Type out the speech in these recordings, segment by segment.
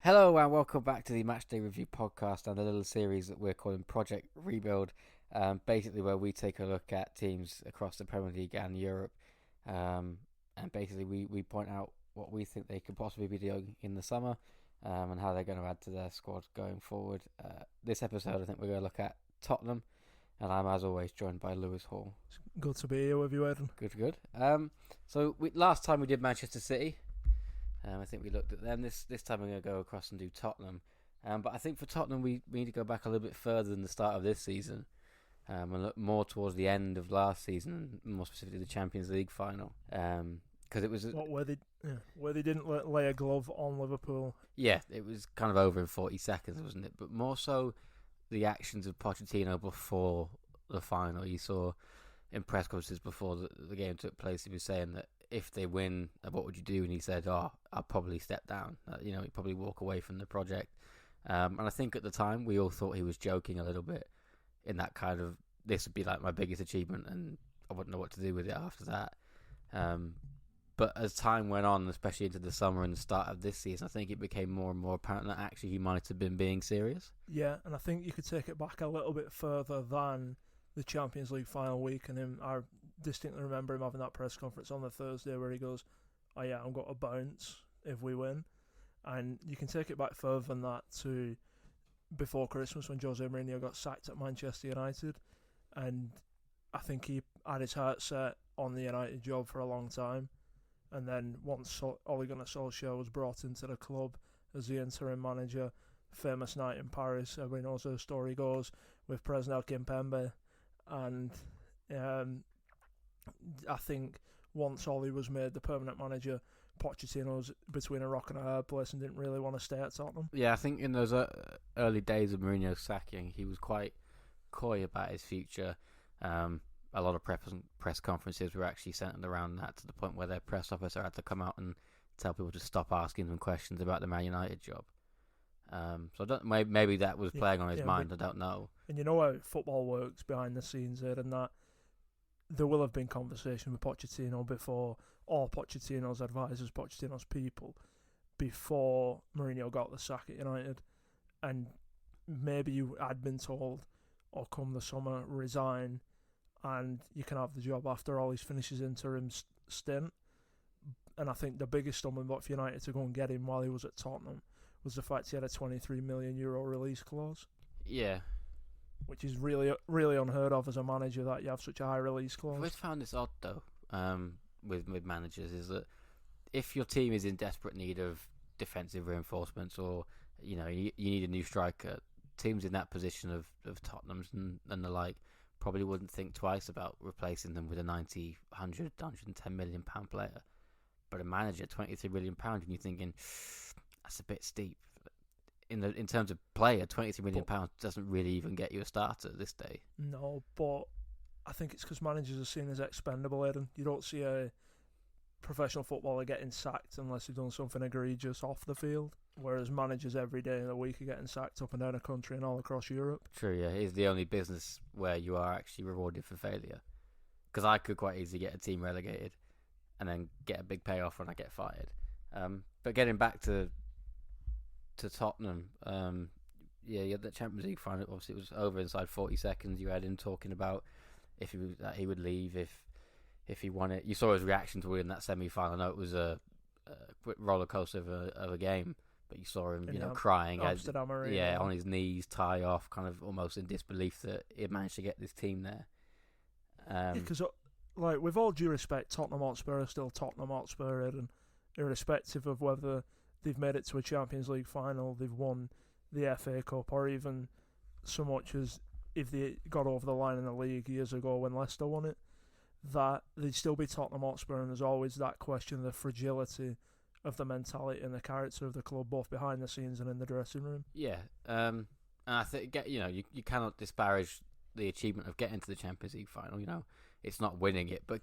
Hello and welcome back to the MatchDay Review Podcast and a little series that we're calling Project Rebuild, basically where we take a look at teams across the Premier League and Europe, and basically we point out what we think they could possibly be doing in the summer, and how they're going to add to their squad going forward. This episode I think we're going to look at Tottenham, and I'm as always joined by Lewis Hall. Good to be here with you, Eden. Good. Last time we did Manchester City. I think we looked at them. This time we're going to go across and do Tottenham. But I think for Tottenham we need to go back a little bit further than the start of this season, and look more towards the end of last season, more specifically the Champions League final. Because it was where they didn't lay a glove on Liverpool. Yeah, it was kind of over in 40 seconds, wasn't it? But more so the actions of Pochettino before the final. You saw in press conferences before the game took place, he was saying that if they win, what would you do? And he said, I'll probably step down. He'd probably walk away from the project. And I think at the time, we all thought he was joking a little bit in that kind of, this would be like my biggest achievement and I wouldn't know what to do with it after that. But as time went on, especially into the summer and the start of this season, I think it became more and more apparent that actually he might have been being serious. Yeah, and I think you could take it back a little bit further than the Champions League final week, and I distinctly remember him having that press conference on the Thursday where he goes, "Oh yeah, I'm going to bounce if we win." And you can take it back further than that to before Christmas when Jose Mourinho got sacked at Manchester United, and I think he had his heart set on the United job for a long time. And then once Ole Gunnar Solskjaer was brought into the club as the interim manager, famous night in Paris, everybody knows how the story goes, with Presnel Kimpembe. And I think once Ole was made the permanent manager, Pochettino was between a rock and a hard place and didn't really want to stay at Tottenham. Yeah, I think in those early days of Mourinho's sacking, he was quite coy about his future. A lot of press conferences were actually centered around that, to the point where their press officer had to come out and tell people to stop asking them questions about the Man United job. So I don't, maybe that was playing on his mind. I don't know. And you know how football works behind the scenes, Ed, and that there will have been conversation with Pochettino before, or Pochettino's advisors, Pochettino's people, before Mourinho got the sack at United. And maybe you had been told, or come the summer, resign, and you can have the job after all he's finished his interim stint. And I think the biggest stumbling block for United to go and get him while he was at Tottenham was the fact he had a €23 million release clause. Yeah. Which is really, really unheard of as a manager, that you have such a high release clause. I've always found this odd though, with managers, is that if your team is in desperate need of defensive reinforcements, or you need a new striker, teams in that position of Tottenham's and the like probably wouldn't think twice about replacing them with a 90, 100, 110 million pound player. But a manager, £23 million, and you're thinking that's a bit steep. In terms of player, £23 million doesn't really even get you a starter this day. No, but I think it's because managers are seen as expendable, Eden. You don't see a professional footballer getting sacked unless they've done something egregious off the field. Whereas managers every day of the week are getting sacked up and down the country and all across Europe. True, yeah. It's the only business where you are actually rewarded for failure. Because I could quite easily get a team relegated and then get a big payoff when I get fired. But getting back to Tottenham, you had the Champions League final. Obviously, it was over inside 40 seconds. You had him talking about if he would leave if he won it. You saw his reaction to winning that semi-final. I know it was a quick roller coaster of a game, but you saw him, crying, on his knees, tie off, kind of almost in disbelief that he had managed to get this team there. Because, with all due respect, Tottenham Hotspur are still Tottenham Hotspur, and irrespective of whether they've made it to a Champions League final, they've won the FA Cup, or even so much as if they got over the line in the league years ago when Leicester won it, that they'd still be Tottenham Hotspur, and there's always that question of the fragility of the mentality and the character of the club, both behind the scenes and in the dressing room. Yeah, and I think you cannot disparage the achievement of getting to the Champions League final. It's not winning it, but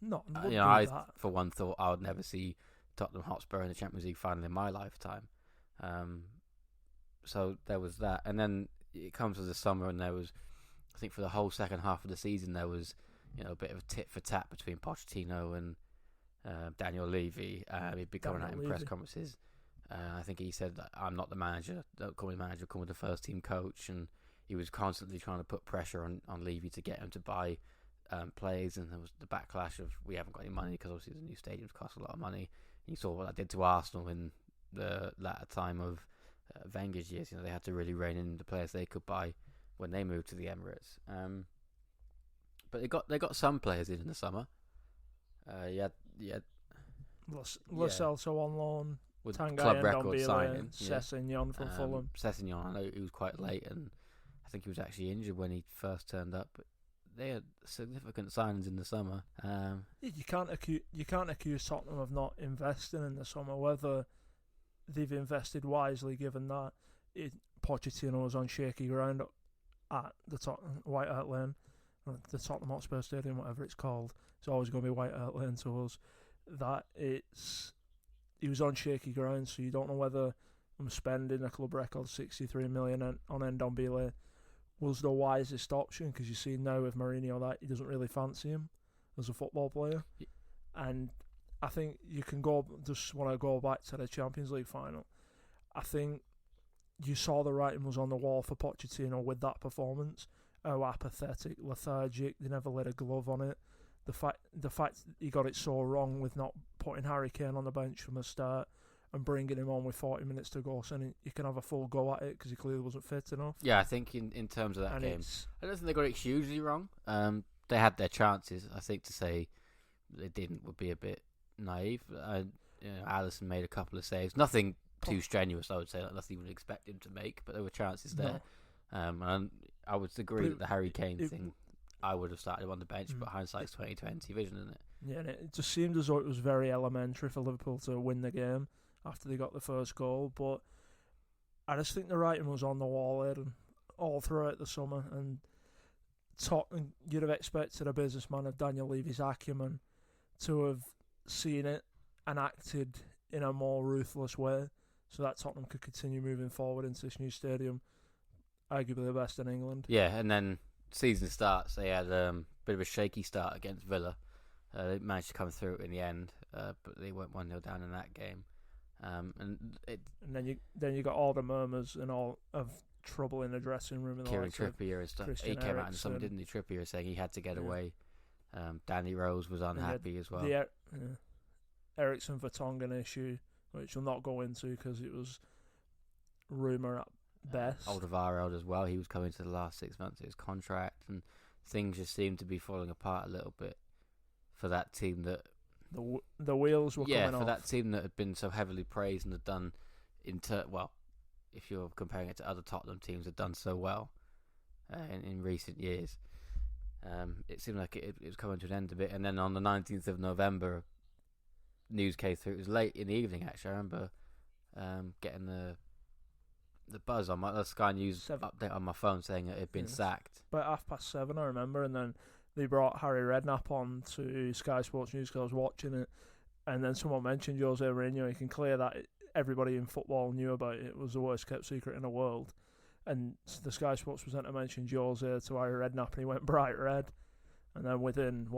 no, I for one thought I would never see Tottenham Hotspur in the Champions League final in my lifetime. So there was that, and then it comes to the summer, and there was, I think, for the whole second half of the season, there was a bit of a tit for tat between Pochettino and Daniel Levy. He'd be coming out in press conferences I think he said that I'm not the manager, don't call me manager, call me the first team coach, and he was constantly trying to put pressure on Levy to get him to buy players, and there was the backlash of we haven't got any money because obviously the new stadiums cost a lot of money. And you saw what that did to Arsenal in the latter time of Wenger's years. They had to really rein in the players they could buy when they moved to the Emirates. But they got some players in the summer. Yeah. Lo Celso on loan. With Tanguy club and record Ndombele signing. and Sessegnon from Fulham. Sessegnon, I know he was quite late, and I think he was actually injured when he first turned up. But they had significant signings in the summer. You can't accuse Tottenham of not investing in the summer. Whether they've invested wisely, given that Pochettino was on shaky ground at the White Hart Lane, the Tottenham Hotspur Stadium, whatever it's called. It's always going to be White Hart Lane to us. He was on shaky ground, so you don't know whether I'm spending a club record 63 million on Ndombele was the wisest option, because you see now with Mourinho that he doesn't really fancy him as a football player. And I think you can just want to go back to the Champions League final. I think you saw the writing was on the wall for Pochettino with that performance. How apathetic, lethargic, they never laid a glove on it. The fact he got it so wrong with not putting Harry Kane on the bench from the start and bringing him on with 40 minutes to go, saying you can have a full go at it because he clearly wasn't fit enough. Yeah, I think in terms of that game, I don't think they got it hugely wrong. They had their chances. I think to say they didn't would be a bit naive. Alisson made a couple of saves. Nothing too strenuous, I would say. Like nothing you would expect him to make, but there were chances there. And I would agree that the Harry Kane thing, I would have started him on the bench, but hindsight's 2020 vision, isn't it? Yeah, and it just seemed as though it was very elementary for Liverpool to win the game after they got the first goal. But I just think the writing was on the wall there and all throughout the summer. And Tottenham, you'd have expected a businessman of Daniel Levy's acumen to have seen it and acted in a more ruthless way so that Tottenham could continue moving forward into this new stadium, arguably the best in England. Yeah, and then season starts, they had a bit of a shaky start against Villa. They managed to come through in the end, but they went 1-0 down in that game. And then you got all the murmurs and all of trouble in the dressing room. Kieran Trippier and stuff. He came out and something, didn't he? Trippier saying he had to get away. Danny Rose was unhappy as well. The Erickson Vertonghen issue, which we'll not go into because it was rumour at best. Alderweireld as well. He was coming to the last 6 months of his contract, and things just seemed to be falling apart a little bit for that team that the wheels were coming off. Yeah, for that team that had been so heavily praised and had done if you're comparing it to other Tottenham teams, had done so well in recent years. It seemed like it was coming to an end a bit, and then on the 19th of November, news came through. It was late in the evening, actually. I remember getting the buzz on the Sky News update on my phone saying that it had been sacked. About 7:30, I remember, and then they brought Harry Redknapp on to Sky Sports News because I was watching it, and then someone mentioned Jose Mourinho. You can clear that everybody in football knew about it. It was the worst kept secret in the world. And the Sky Sports presenter mentioned Jose to Harry Redknapp, and he went bright red. And then within,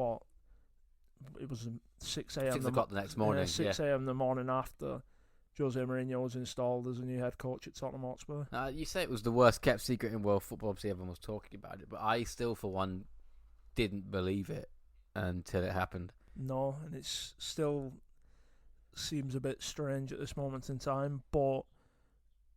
it was 6 a.m. 6 o'clock the next morning. 6 a.m. the morning after, Jose Mourinho was installed as a new head coach at Tottenham Hotspur. You say it was the worst kept secret in world football. Obviously, everyone was talking about it, but I still, for one, didn't believe it until it happened. No, and it still seems a bit strange at this moment in time, but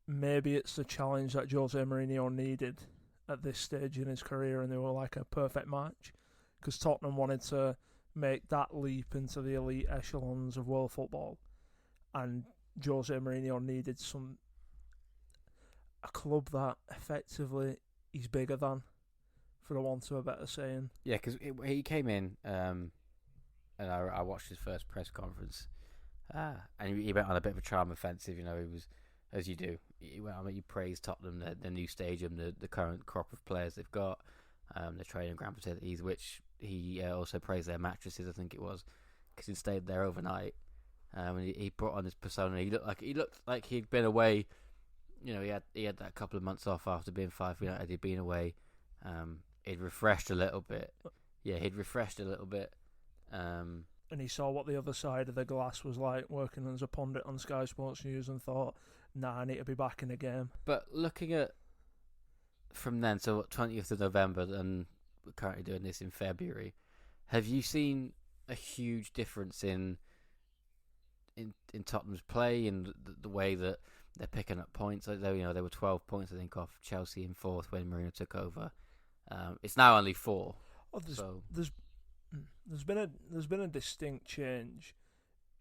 maybe it's the challenge that Jose Mourinho needed at this stage in his career, and they were like a perfect match because Tottenham wanted to make that leap into the elite echelons of world football, and Jose Mourinho needed a club that effectively he's bigger than, for the want of a better saying. Yeah, because he came in, and I watched his first press conference, and he went on a bit of a charm offensive. He was, as you do, he praised Tottenham, the new stadium, the current crop of players they've got, the training ground facilities, which he also praised their mattresses, I think it was, because he'd stayed there overnight. And he brought on his persona. He looked like he'd been away. He had that couple of months off after being fired for United. He'd been away. He'd refreshed a little bit. Yeah, he'd refreshed a little bit. and he saw what the other side of the glass was like, working as a pundit on Sky Sports News, and thought, nah, I need to be back in the game. But looking at from then, so 20th of November, and we're currently doing this in February, have you seen a huge difference in Tottenham's play and the way that they're picking up points? Like, they were 12 points, I think, off Chelsea in fourth when Mourinho took over. It's now only 4. There's been a distinct change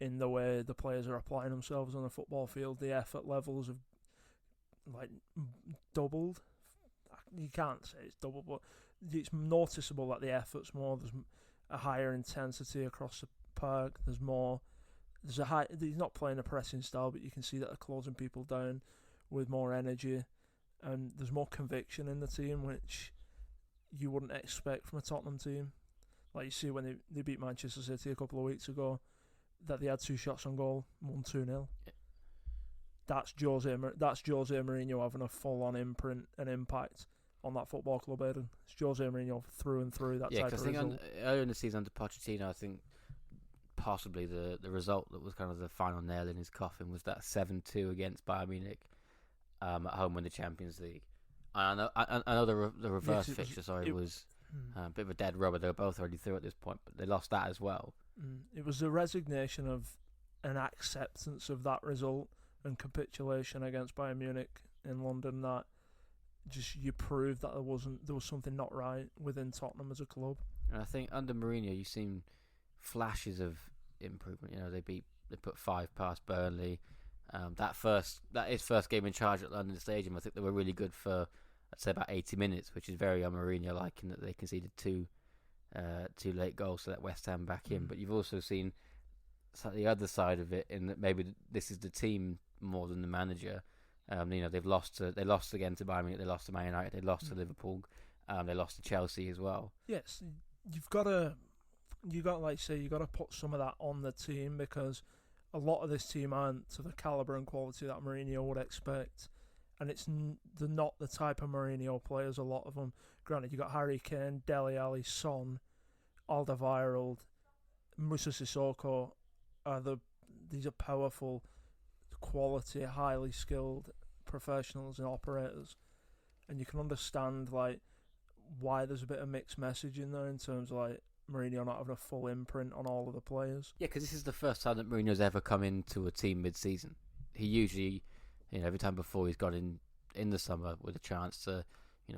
in the way the players are applying themselves on the football field. The effort levels have doubled. You can't say it's doubled, but it's noticeable that the effort's more. There's a higher intensity across the park. There's more. He's not playing a pressing style, but you can see that they're closing people down with more energy, and there's more conviction in the team, which you wouldn't expect from a Tottenham team. Like you see when they beat Manchester City a couple of weeks ago, that they had 2 shots on goal, won 2-0. Yeah. That's Jose Mourinho having a full-on imprint and impact on that football club, Aiden. It's Jose Mourinho through and through. That type of result. Yeah, because I think earlier in the season under Pochettino, I think possibly the result that was kind of the final nail in his coffin was that 7-2 against Bayern Munich at home in the Champions League. I know the reverse fixture was a bit of a dead rubber. They were both already through at this point, but they lost that as well. It was the resignation of an acceptance of that result and capitulation against Bayern Munich in London that just you proved that there was something not right within Tottenham as a club. And I think under Mourinho, you've seen flashes of improvement. They put 5 past Burnley. That his first game in charge at London Stadium, I think they were really good for, I'd say, about 80 minutes, which is very un-Mourinho-like in that they conceded 2 late goals to let West Ham back in. But you've also seen the other side of it in that maybe this is the team more than the manager. They've lost again to Bayern Munich, they lost to Man United, they lost to Liverpool, they lost to Chelsea as well. Yes, you got to put some of that on the team, because a lot of this team aren't to the calibre and quality that Mourinho would expect, and they're not the type of Mourinho players. A lot of them. Granted, you got Harry Kane, Dele Alli, Son, Alderweireld, Moussa Sissoko. These are powerful, quality, highly skilled professionals and operators, and you can understand why there's a bit of mixed message in there in terms of Mourinho not having a full imprint on all of the players. Yeah, because this is the first time that Mourinho's ever come into a team mid-season. He usually, every time before he's got in the summer with a chance to,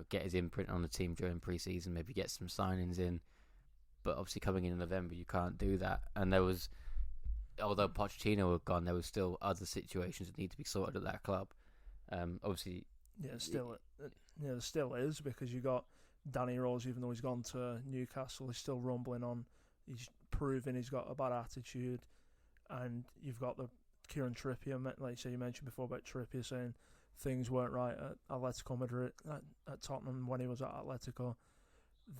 get his imprint on the team during pre-season, maybe get some signings in. But obviously coming in November, you can't do that. And there was, although Pochettino had gone, there was still other situations that need to be sorted at that club. Obviously, there still is, because you got Danny Rose, even though he's gone to Newcastle, he's still rumbling on. He's proving he's got a bad attitude, and you've got the Kieran Trippier, like you mentioned before about Trippier saying things weren't right at Atletico Madrid, at Tottenham when he was at Atletico.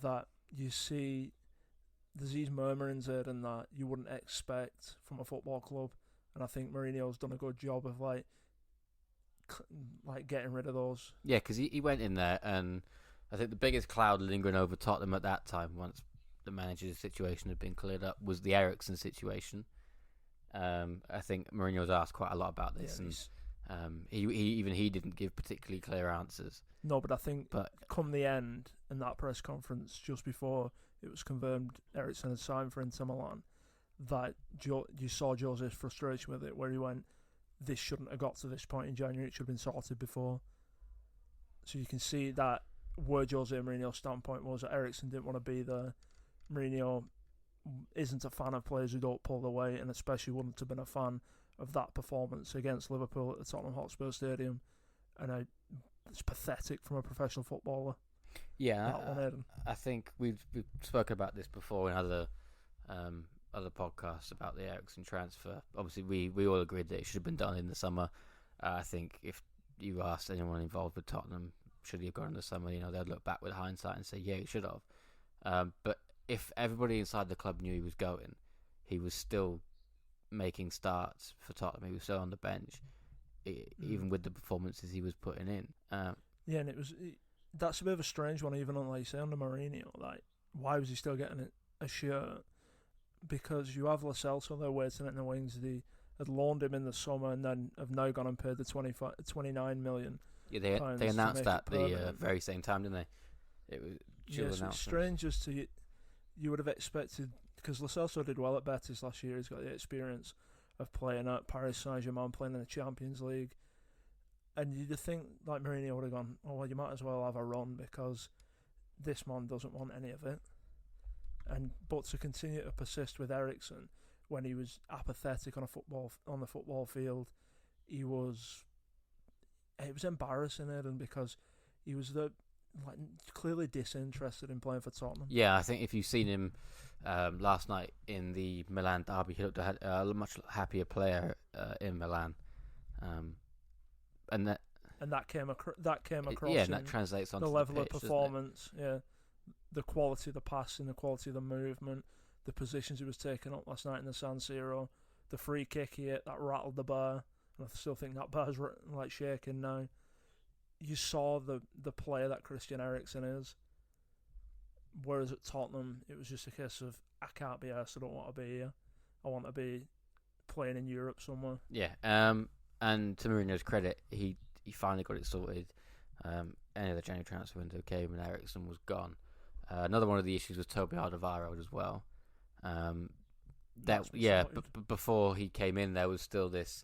That you see, there's these murmurings there and that you wouldn't expect from a football club, and I think Mourinho's done a good job of getting rid of those. Yeah, because he went in there, and I think the biggest cloud lingering over Tottenham at that time, once the manager's situation had been cleared up, was the Erickson situation. I think Mourinho was asked quite a lot about this, and he didn't give particularly clear answers. No, but I think come the end in that press conference just before it was confirmed Erickson had signed for Inter Milan, that you saw Jose's frustration with it, where he went, "This shouldn't have got to this point in January. It should have been sorted before." So you can see that where Jose Mourinho's standpoint was that Erickson didn't want to be there. Mourinho isn't a fan of players who don't pull the weight, and especially wouldn't have been a fan of that performance against Liverpool at the Tottenham Hotspur Stadium. And it's pathetic from a professional footballer. Yeah, I think we've spoken about this before in other podcasts about the Erickson transfer. Obviously, we all agreed that it should have been done in the summer. I think if you asked anyone involved with Tottenham, should he have gone in the summer, they'd look back with hindsight and say, yeah, he should have. But if everybody inside the club knew he was going, he was still making starts for Tottenham. He was still on the bench, even with the performances he was putting in. And that's a bit of a strange one, even on, like you say, under Mourinho. Why was he still getting a shirt? because you have Lo Celso there waiting in the wings. They had loaned him in the summer and then have now gone and paid the 29 million. Yeah, they announced that the very same time, didn't they? It was yes, it's strange as to you would have expected, because Lo Celso did well at Betis last year. He's got the experience of playing at Paris Saint-Germain, playing in the Champions League, and you'd think like Mourinho would have gone, oh well, you might as well have a run because this man doesn't want any of it. But to continue to persist with Erickson when he was apathetic on the football field, it was embarrassing, Eden, because he was clearly disinterested in playing for Tottenham. Yeah, I think if you've seen him last night in the Milan derby, he looked a much happier player in Milan, and that came across. Yeah, and that translates onto the level pitch, of performance. Yeah, the quality of the passing, the quality of the movement, the positions he was taking up last night in the San Siro, the free kick he hit that rattled the bar. And I still think that bar's like shaking now. You saw the player that Christian Eriksen is. Whereas at Tottenham, it was just a case of, I can't be arsed, I don't want to be here. I want to be playing in Europe somewhere. Yeah, and to Mourinho's credit, he finally got it sorted. Any of the January transfer window came and Ericsson was gone. Another one of the issues was Toby Alderweireld as well. Before he came in, there was still this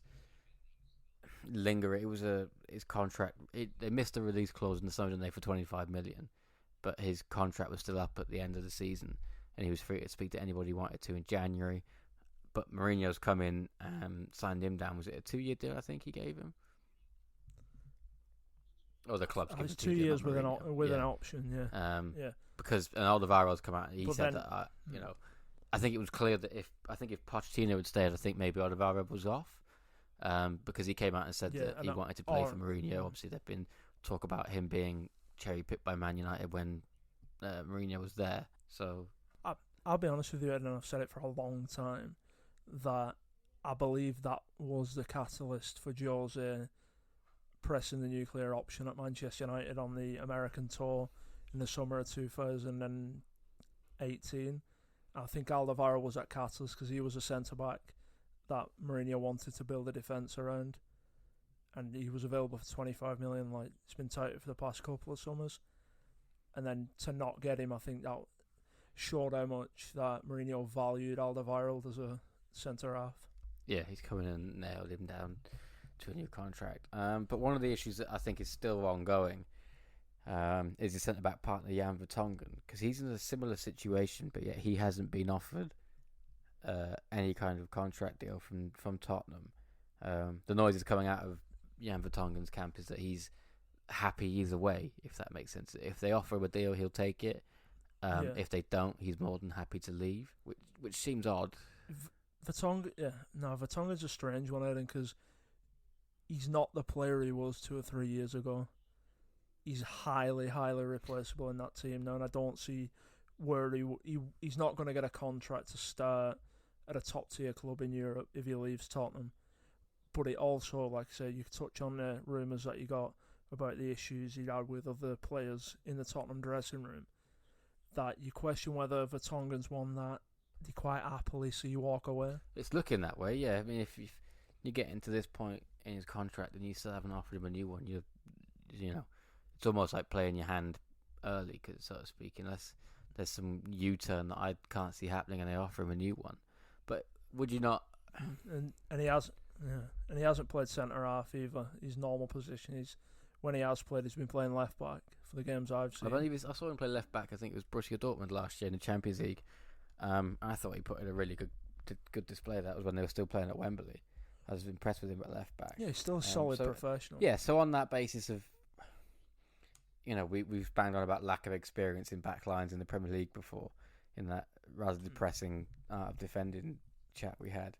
linger. It was his contract. They missed the release clause in the summer, didn't they, for 25 million, but his contract was still up at the end of the season, and he was free to speak to anybody he wanted to in January. But Mourinho's come in and signed him down. Was it a 2-year deal? I think he gave him. Or the club's given 2 years with an option. Yeah. Because Alderweireld's come out and he said that I think it was clear that if Pochettino had stayed, I think maybe Alderweireld was off. Because he came out and said that he wanted to play for Mourinho. Obviously, there'd been talk about him being cherry-picked by Man United when Mourinho was there. So I'll be honest with you, Ed, and I've said it for a long time, that I believe that was the catalyst for Jose pressing the nuclear option at Manchester United on the American tour in the summer of 2018. I think Alderweireld was that catalyst because he was a centre-back that Mourinho wanted to build a defence around, and he was available for 25 million. Like, it's been tight for the past couple of summers, and then to not get him, I think that showed how much that Mourinho valued Alderweireld as a centre half. Yeah, he's coming in and nailed him down to a new contract. But one of the issues that I think is still ongoing is his centre back partner Jan Vertonghen, because he's in a similar situation, but yet he hasn't been offered any kind of contract deal from Tottenham. The noises coming out of Jan Vertonghen's camp is that he's happy either way, if that makes sense. If they offer him a deal, he'll take it. If they don't, he's more than happy to leave, which seems odd. Vertonghen's a strange one, Aaron, because he's not the player he was 2 or 3 years ago. He's highly, highly replaceable in that team now, and I don't see where he's not going to get a contract to start at a top-tier club in Europe if he leaves Tottenham. But it also, like I say, you touch on the rumours that you got about the issues he had with other players in the Tottenham dressing room, that you question whether Vertonghen's one that they quite happily see walk away. It's looking that way, yeah. I mean, if you get into this point in his contract and you still haven't offered him a new one, you know, it's almost like playing your hand early, so to speak, unless there's some U-turn that I can't see happening and they offer him a new one. But would you not? And he hasn't played centre half either. His normal position when he has played, he's been playing left back for the games I've seen. I saw him play left back. I think it was Borussia Dortmund last year in the Champions League. I thought he put in a really good display. That was when they were still playing at Wembley. I was impressed with him at left back. Yeah, he's still a solid professional. Yeah, so on that basis of, we've banged on about lack of experience in back lines in the Premier League before, in that rather depressing art of defending chat we had.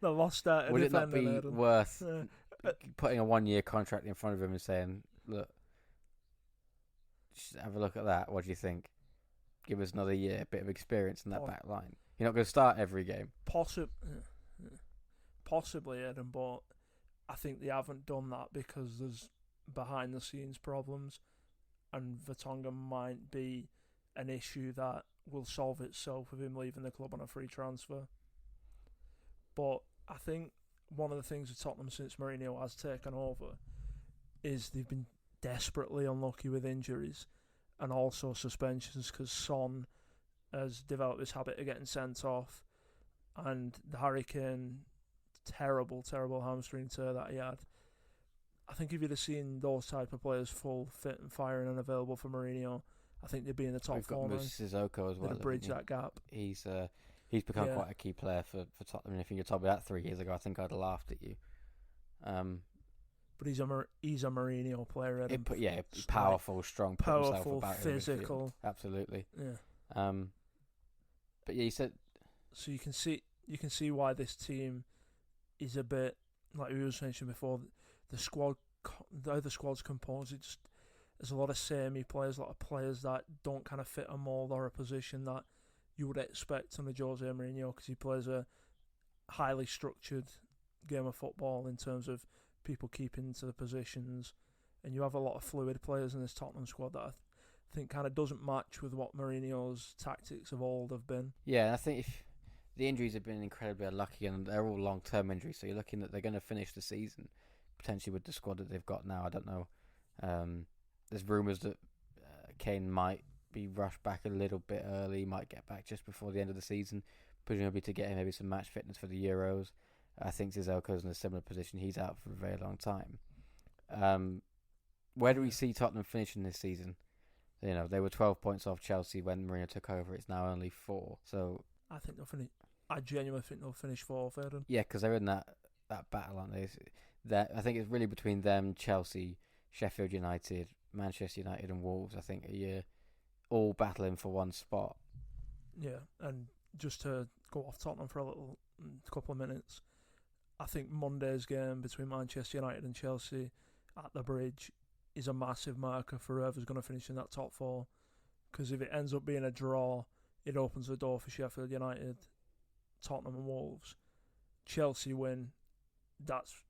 The lost art of would it not be defending, worth putting a 1-year contract in front of him and saying, look, just have a look at that, what do you think? Give us another year, a bit of experience in that back line. You're not going to start every game. Possibly, Eden, but I think they haven't done that because there's behind-the-scenes problems, and Vertonghen might be an issue that will solve itself with him leaving the club on a free transfer. But I think one of the things with Tottenham since Mourinho has taken over is they've been desperately unlucky with injuries and also suspensions, because Son has developed this habit of getting sent off, and the Harry Kane terrible hamstring tear that he had. I think if you'd have seen those type of players full, fit and firing and available for Mourinho, I think they'd be in the top four. We've got Sissoko as well. They'd bridge that gap. He's become quite a key player for Tottenham. And if you told me that 3 years ago, I think I'd have laughed at you. But he's a Mourinho player. Powerful, strong, powerful, physical. Absolutely. Yeah. But yeah, you said. So you can see why this team is a bit, like we was mentioning before. The squad's composed. There's a lot of samey players, a lot of players that don't kind of fit a mould or a position that you would expect under Jose Mourinho, because he plays a highly structured game of football in terms of people keeping to the positions, and you have a lot of fluid players in this Tottenham squad that I think kind of doesn't match with what Mourinho's tactics of old have been. Yeah, I think if the injuries have been incredibly unlucky, and they're all long-term injuries, so you're looking that they're going to finish the season potentially with the squad that they've got now. I don't know. There's rumours that Kane might be rushed back a little bit early, might get back just before the end of the season, presumably to get him maybe some match fitness for the Euros. I think Sissoko's in a similar position. He's out for a very long time. Where do we see Tottenham finishing this season? You know, they were 12 points off Chelsea when Mourinho took over. It's now only 4. So I think they'll finish. I genuinely think they'll finish 4th, Aaron. Yeah, because they're in that battle, aren't they? I think it's really between them, Chelsea, Sheffield United, Manchester United and Wolves, I think, all battling for one spot. Yeah, and just to go off Tottenham for a couple of minutes, I think Monday's game between Manchester United and Chelsea at the Bridge is a massive marker for whoever's going to finish in that top 4, because if it ends up being a draw, it opens the door for Sheffield United, Tottenham and Wolves. Chelsea win,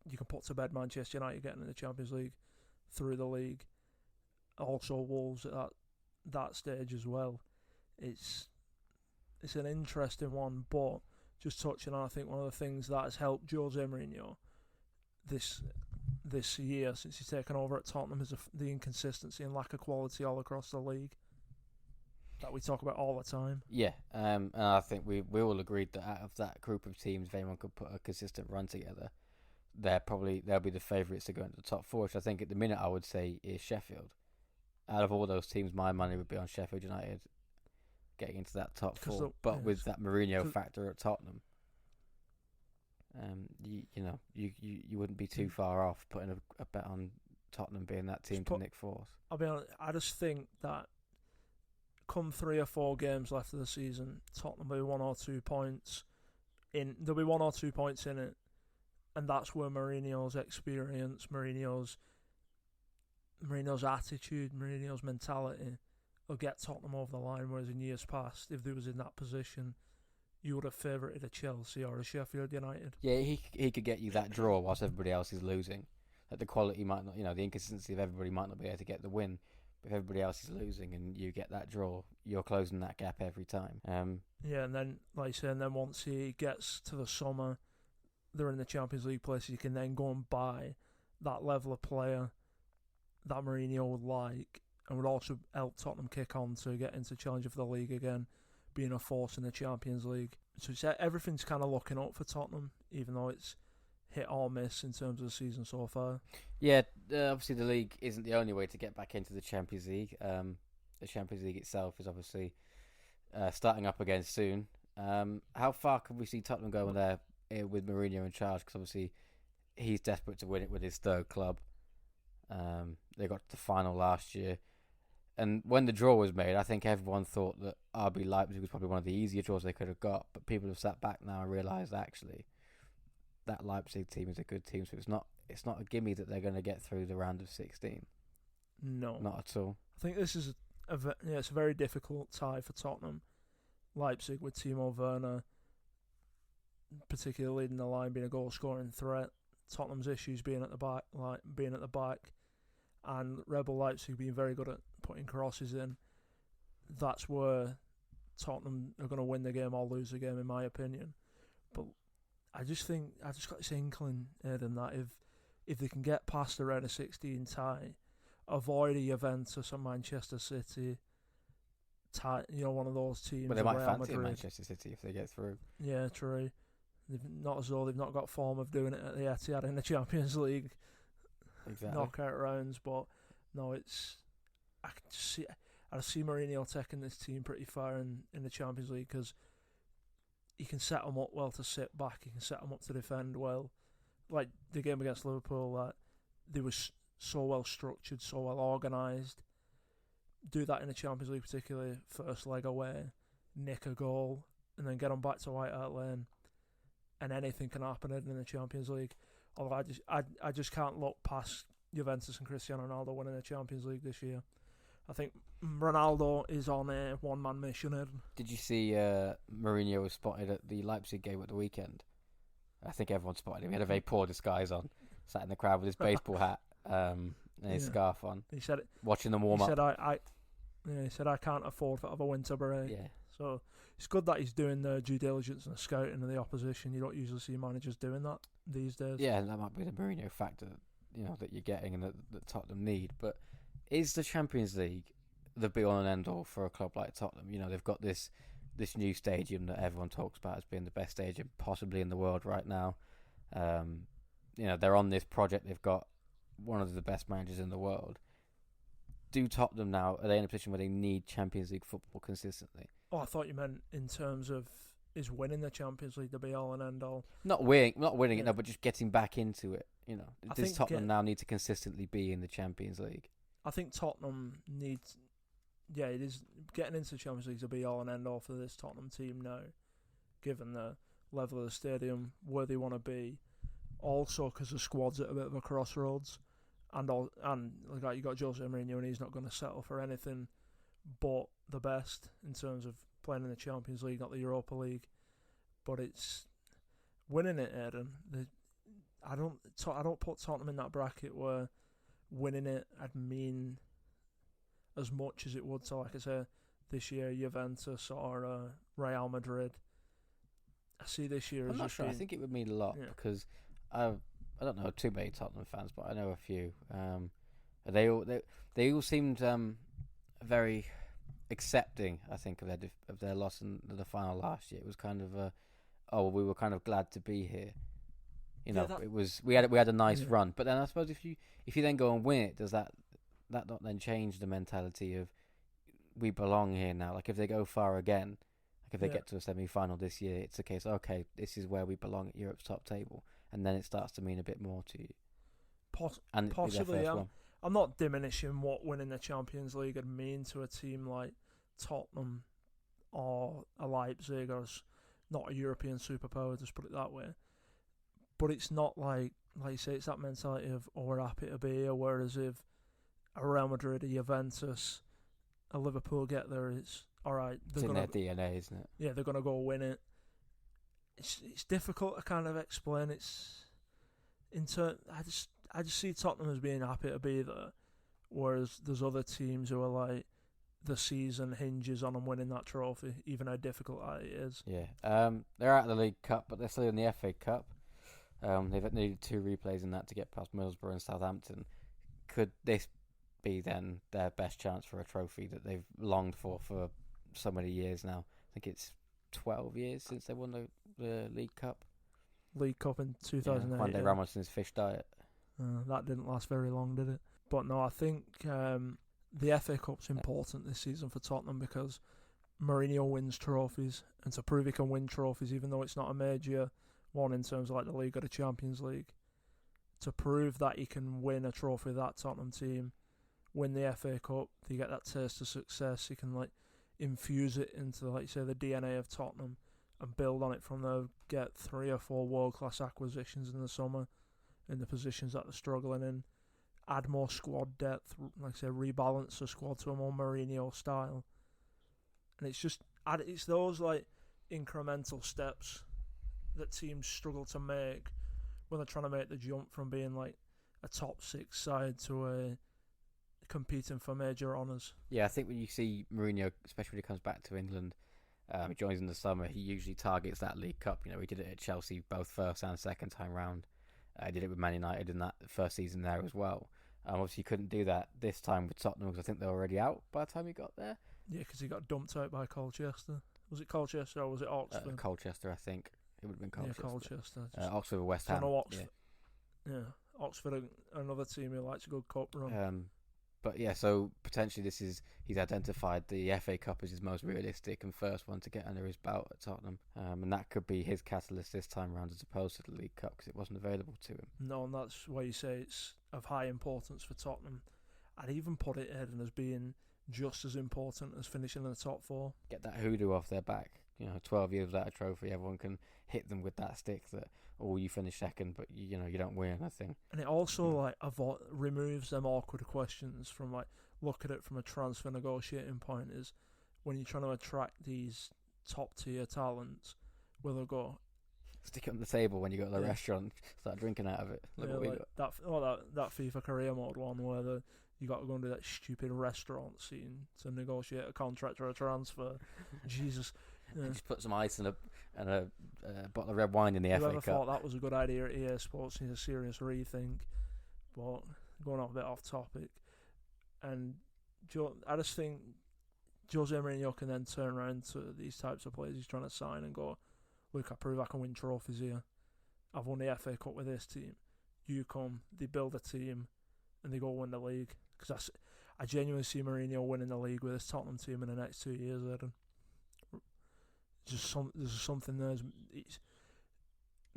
you can put to bed Manchester United getting in the Champions League through the league. Also Wolves at that stage as well. It's an interesting one, but just touching on, I think one of the things that has helped Jose Mourinho this year since he's taken over at Tottenham is the inconsistency and lack of quality all across the league that we talk about all the time. Yeah, and I think we all agreed that out of that group of teams, if anyone could put a consistent run together, they'll be the favourites to go into the top 4, which I think at the minute I would say is Sheffield. Out of all those teams, my money would be on Sheffield United getting into that top 4. With that Mourinho factor at Tottenham, you wouldn't be too far off putting a bet on Tottenham being that team to nick 4th. I'll be honest, I just think that come 3 or 4 games left of the season, Tottenham will be 1 or 2 points in. There'll be 1 or 2 points in it, and that's where Mourinho's experience, Mourinho's attitude, Mourinho's mentality will get Tottenham over the line. Whereas in years past, if they was in that position, you would have favoured a Chelsea or a Sheffield United. Yeah, he could get you that draw whilst everybody else is losing. That the quality might not, the inconsistency of everybody might not be able to get the win. But if everybody else is losing and you get that draw, you're closing that gap every time. Yeah, and then, like you say, once he gets to the summer, they're in the Champions League places, you can then go and buy that level of player that Mourinho would like, and would also help Tottenham kick on to get into challenger for the league again, being a force in the Champions League. So everything's kind of looking up for Tottenham, even though it's hit or miss in terms of the season so far. Yeah, obviously the league isn't the only way to get back into the Champions League. The Champions League itself is obviously starting up again soon. How far could we see Tottenham going there with Mourinho in charge? Because obviously he's desperate to win it with his 3rd club. They got to the final last year. And when the draw was made, I think everyone thought that RB Leipzig was probably one of the easier draws they could have got. But people have sat back now and realised actually that Leipzig team is a good team. So it's not a gimme that they're going to get through the round of 16. No, not at all. I think this is it's a very difficult tie for Tottenham. Leipzig with Timo Werner particularly leading the line, being a goal scoring threat. Tottenham's issues being at the back, and Rebel Leipzig being very good at putting crosses in. That's where Tottenham are going to win the game or lose the game, in my opinion. But I just got this inkling, Aidan, that if they can get past the round of 16 tie, avoid a Juventus or Manchester City tie, one of those teams. But they might Real fancy Madrid. Manchester City if they get through. Yeah, true. Not as though they've not got form of doing it at the Etihad in the Champions League knockout rounds, but no, I see Mourinho taking this team pretty far in the Champions League because he can set them up well to sit back, he can set them up to defend well. Like the game against Liverpool, that they were so well structured, so well organised. Do that in the Champions League, particularly first leg away, nick a goal, and then get them back to White Hart Lane, and anything can happen in the Champions League. Although I just can't look past Juventus and Cristiano Ronaldo winning the Champions League this year. I think Ronaldo is on a one-man mission. Did you see Mourinho was spotted at the Leipzig game at the weekend? I think everyone spotted him. He had a very poor disguise on, sat in the crowd with his baseball hat and his scarf on. He said it, watching them warm up. He said I can't afford to have a winter break. Yeah. So it's good that he's doing the due diligence and the scouting of the opposition. You don't usually see managers doing that these days. Yeah, and that might be the Mourinho factor, that you're getting and that Tottenham need. But is the Champions League the be-all and end-all for a club like Tottenham? They've got this new stadium that everyone talks about as being the best stadium possibly in the world right now. They're on this project. They've got one of the best managers in the world. Do Tottenham now, are they in a position where they need Champions League football consistently? Oh, I thought you meant in terms of is winning the Champions League the be-all and end-all? Not winning it, no, but just getting back into it. Does Tottenham now need to consistently be in the Champions League? I think Tottenham needs... Yeah, it is getting into the Champions League is a be-all and end-all for this Tottenham team now, given the level of the stadium, where they want to be. Also, because the squad's at a bit of a crossroads. And you got Jose Mourinho, and he's not going to settle for anything but the best in terms of playing in the Champions League, not the Europa League. But it's winning it, Aaron. I don't put Tottenham in that bracket where winning it I'd mean as much as it would to, like I say, this year Juventus or Real Madrid. I see this year. I'm not sure. I think it would mean a lot because I don't know too many Tottenham fans, but I know a few. They all seemed very accepting, I think, of their loss in the final last year. It was kind of we were kind of glad to be here. It was we had a nice run, but then I suppose if you then go and win it, does that not then change the mentality of we belong here now? Like if they go far again, like if they get to a semi-final this year, it's a case, okay, this is where we belong at Europe's top table. And then it starts to mean a bit more to you. Possibly, I'm not diminishing what winning the Champions League would mean to a team like Tottenham or a Leipzig, or not a European superpower, just put it that way. But it's not like you say, it's that mentality of, we're happy to be here, whereas if a Real Madrid, a Juventus, a Liverpool get there, it's alright. It's in their DNA, isn't it? Yeah, they're going to go win it. It's difficult to kind of explain. I just see Tottenham as being happy to be there, whereas there's other teams who are like the season hinges on them winning that trophy, even how difficult that it is. Yeah, they're out of the League Cup, but they're still in the FA Cup. They've needed 2 replays in that to get past Middlesbrough and Southampton. Could this be then their best chance for a trophy that they've longed for so many years now? I think it's 12 years since they won the League Cup. League Cup in 2008. Juan de Ramos's fish diet. That didn't last very long, did it? But no, I think the FA Cup's important this season for Tottenham because Mourinho wins trophies, and to prove he can win trophies, even though it's not a major one in terms of like the League or the Champions League, to prove that he can win a trophy, that Tottenham team, win the FA Cup, you get that taste of success, he can infuse it into, like you say, the DNA of Tottenham and build on it from there, get 3 or 4 world-class acquisitions in the summer in the positions that they're struggling in, add more squad depth, like I say, rebalance the squad to a more Mourinho style. And it's those incremental steps that teams struggle to make when they're trying to make the jump from being a top 6 side to a competing for major honours. Yeah, I think when you see Mourinho, especially when he comes back to England, He joins in the summer. He usually targets that League Cup. He did it at Chelsea both first and second time round. He did it with Man United in that first season there as well. Obviously, he couldn't do that this time with Tottenham because I think they were already out by the time he got there. Yeah, because he got dumped out by Colchester. Was it Colchester or was it Oxford? Colchester, I think. It would have been Colchester. Yeah, Colchester. Oxford or West Ham. Oxford. Yeah, Oxford, another team who likes a good cup run. But yeah, so potentially he's identified the FA Cup as his most realistic and first one to get under his belt at Tottenham, and that could be his catalyst this time round as opposed to the League Cup because it wasn't available to him. No, and that's why you say it's of high importance for Tottenham. I'd even put it, Eden, as being just as important as finishing in the top four. Get that hoodoo off their back. 12 years without a trophy, everyone can hit them with that stick that, you finish second, but you don't win anything. And it also removes them awkward questions from look at it from a transfer negotiating point. Is when you're trying to attract these top tier talents, where they'll go stick it on the table when you go to the restaurant, start drinking out of it. Look what we got. That FIFA career mode one where you got to go and do that stupid restaurant scene to negotiate a contract or a transfer. Jesus. Yeah. Just put some ice and a bottle of red wine in the FA Cup. Whoever thought that was a good idea at EA Sports needs a serious rethink. But going off a bit off topic, and I just think Jose Mourinho can then turn around to these types of players he's trying to sign and go, look, I prove I can win trophies here. I've won the FA Cup with this team. You come, they build a team, and they go win the league. Because I genuinely see Mourinho winning the league with this Tottenham team in the next 2 years, Eden. There's something there.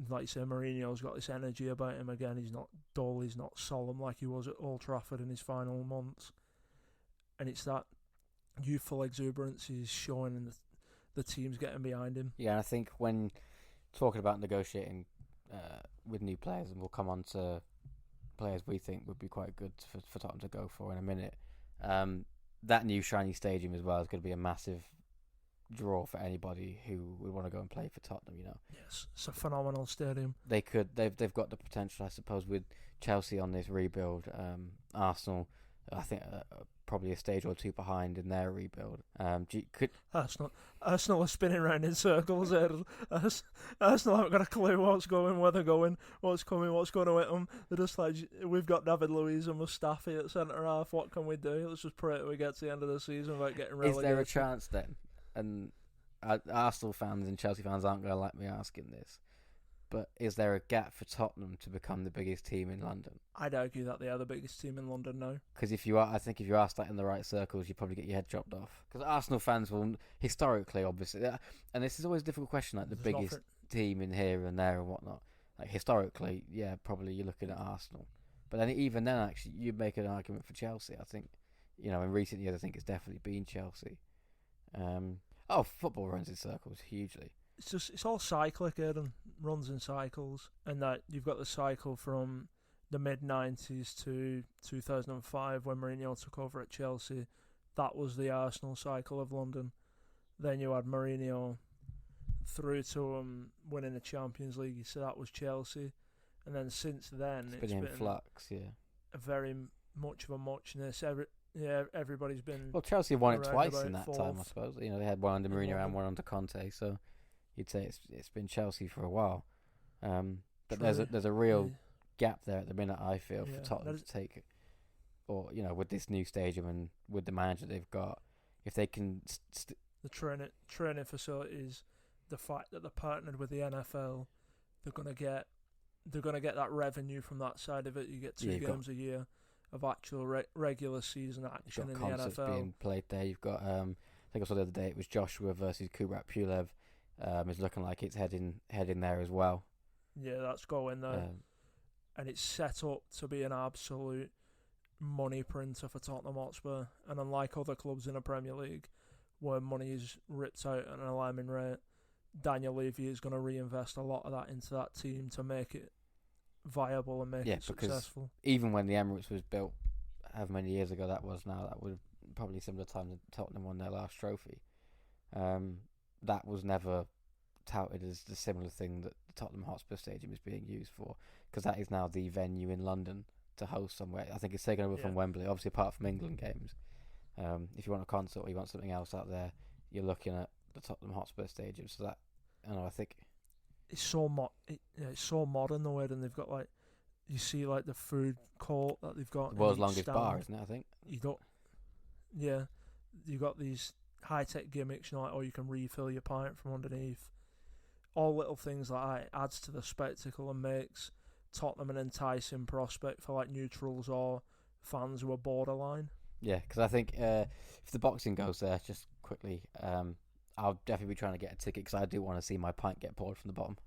Like you say, Mourinho's got this energy about him again. He's not dull. He's not solemn like he was at Old Trafford in his final months. And it's that youthful exuberance he's showing, and the team's getting behind him. Yeah, and I think when talking about negotiating with new players, and we'll come on to players we think would be quite good for Tottenham to go for in a minute, that new shiny stadium as well is going to be a massive draw for anybody who would want to go and play for Tottenham. Yes, it's a phenomenal stadium. They've got the potential, I suppose, with Chelsea on this rebuild. Arsenal, I think, probably a stage or two behind in their rebuild. Arsenal are spinning around in circles. Arsenal haven't got a clue what's going, where they're going, what's coming, what's going to hit them. They're just like, we've got David Luiz and Mustafi at centre half. What can we do? Let's just pray that we get to the end of the season without getting relegated. Is there a chance then? And Arsenal fans and Chelsea fans aren't going to like me asking this, but is there a gap for Tottenham to become the biggest team in London? I'd argue that they are the biggest team in London now. Because if you ask that in the right circles, you probably get your head chopped off. Because Arsenal fans will historically, obviously, and this is always a difficult question, like the biggest team in here and there and whatnot. Like historically, yeah, probably you're looking at Arsenal. But then even then, actually, you'd make an argument for Chelsea. I think, in recent years, I think it's definitely been Chelsea. Football runs in circles hugely. It's all cyclic, Eden. Runs in cycles, and that you've got the cycle from the mid-90s to 2005 when Mourinho took over at Chelsea. That was the Arsenal cycle of London. Then you had Mourinho through to winning the Champions League, so that was Chelsea. And then since then, it's been in flux, yeah. Very much of a muchness. Everybody's been... Well, Chelsea won it twice in that time, I suppose. They had one under Mourinho and one under Conte, so you'd say it's been Chelsea for a while. But there's a real gap there at the minute, I feel, for Tottenham to take, or with this new stadium and with the manager they've got, if they can the training facilities, the fact that they're partnered with the NFL, they're gonna get that revenue from that side of it. You get two games a year of actual regular season action in the NFL. Concerts being played there. You've got I think I saw the other day it was Joshua versus Kubrat Pulev. It's looking like it's heading there as well. Yeah, that's going there. And it's set up to be an absolute money printer for Tottenham Hotspur. And unlike other clubs in the Premier League, where money is ripped out at an alarming rate, Daniel Levy is going to reinvest a lot of that into that team to make it viable and make it successful. Even when the Emirates was built, however many years ago that was now, that would probably similar time that Tottenham won their last trophy. That was never touted as the similar thing that the Tottenham Hotspur Stadium is being used for, because that is now the venue in London to host somewhere. I think it's taken over from Wembley, obviously apart from England games. If you want a concert or you want something else out there, you're looking at the Tottenham Hotspur Stadium. So that, I think it's so modern the way that they've got like, you see like the food court that they've got. The world's in each longest stand. bar, isn't it? I think. You got these high-tech gimmicks, like, you can refill your pint from underneath. All little things like that adds to the spectacle and makes Tottenham an enticing prospect for like neutrals or fans who are borderline. Yeah, because I think if the boxing goes there, just quickly, I'll definitely be trying to get a ticket because I do want to see my pint get poured from the bottom.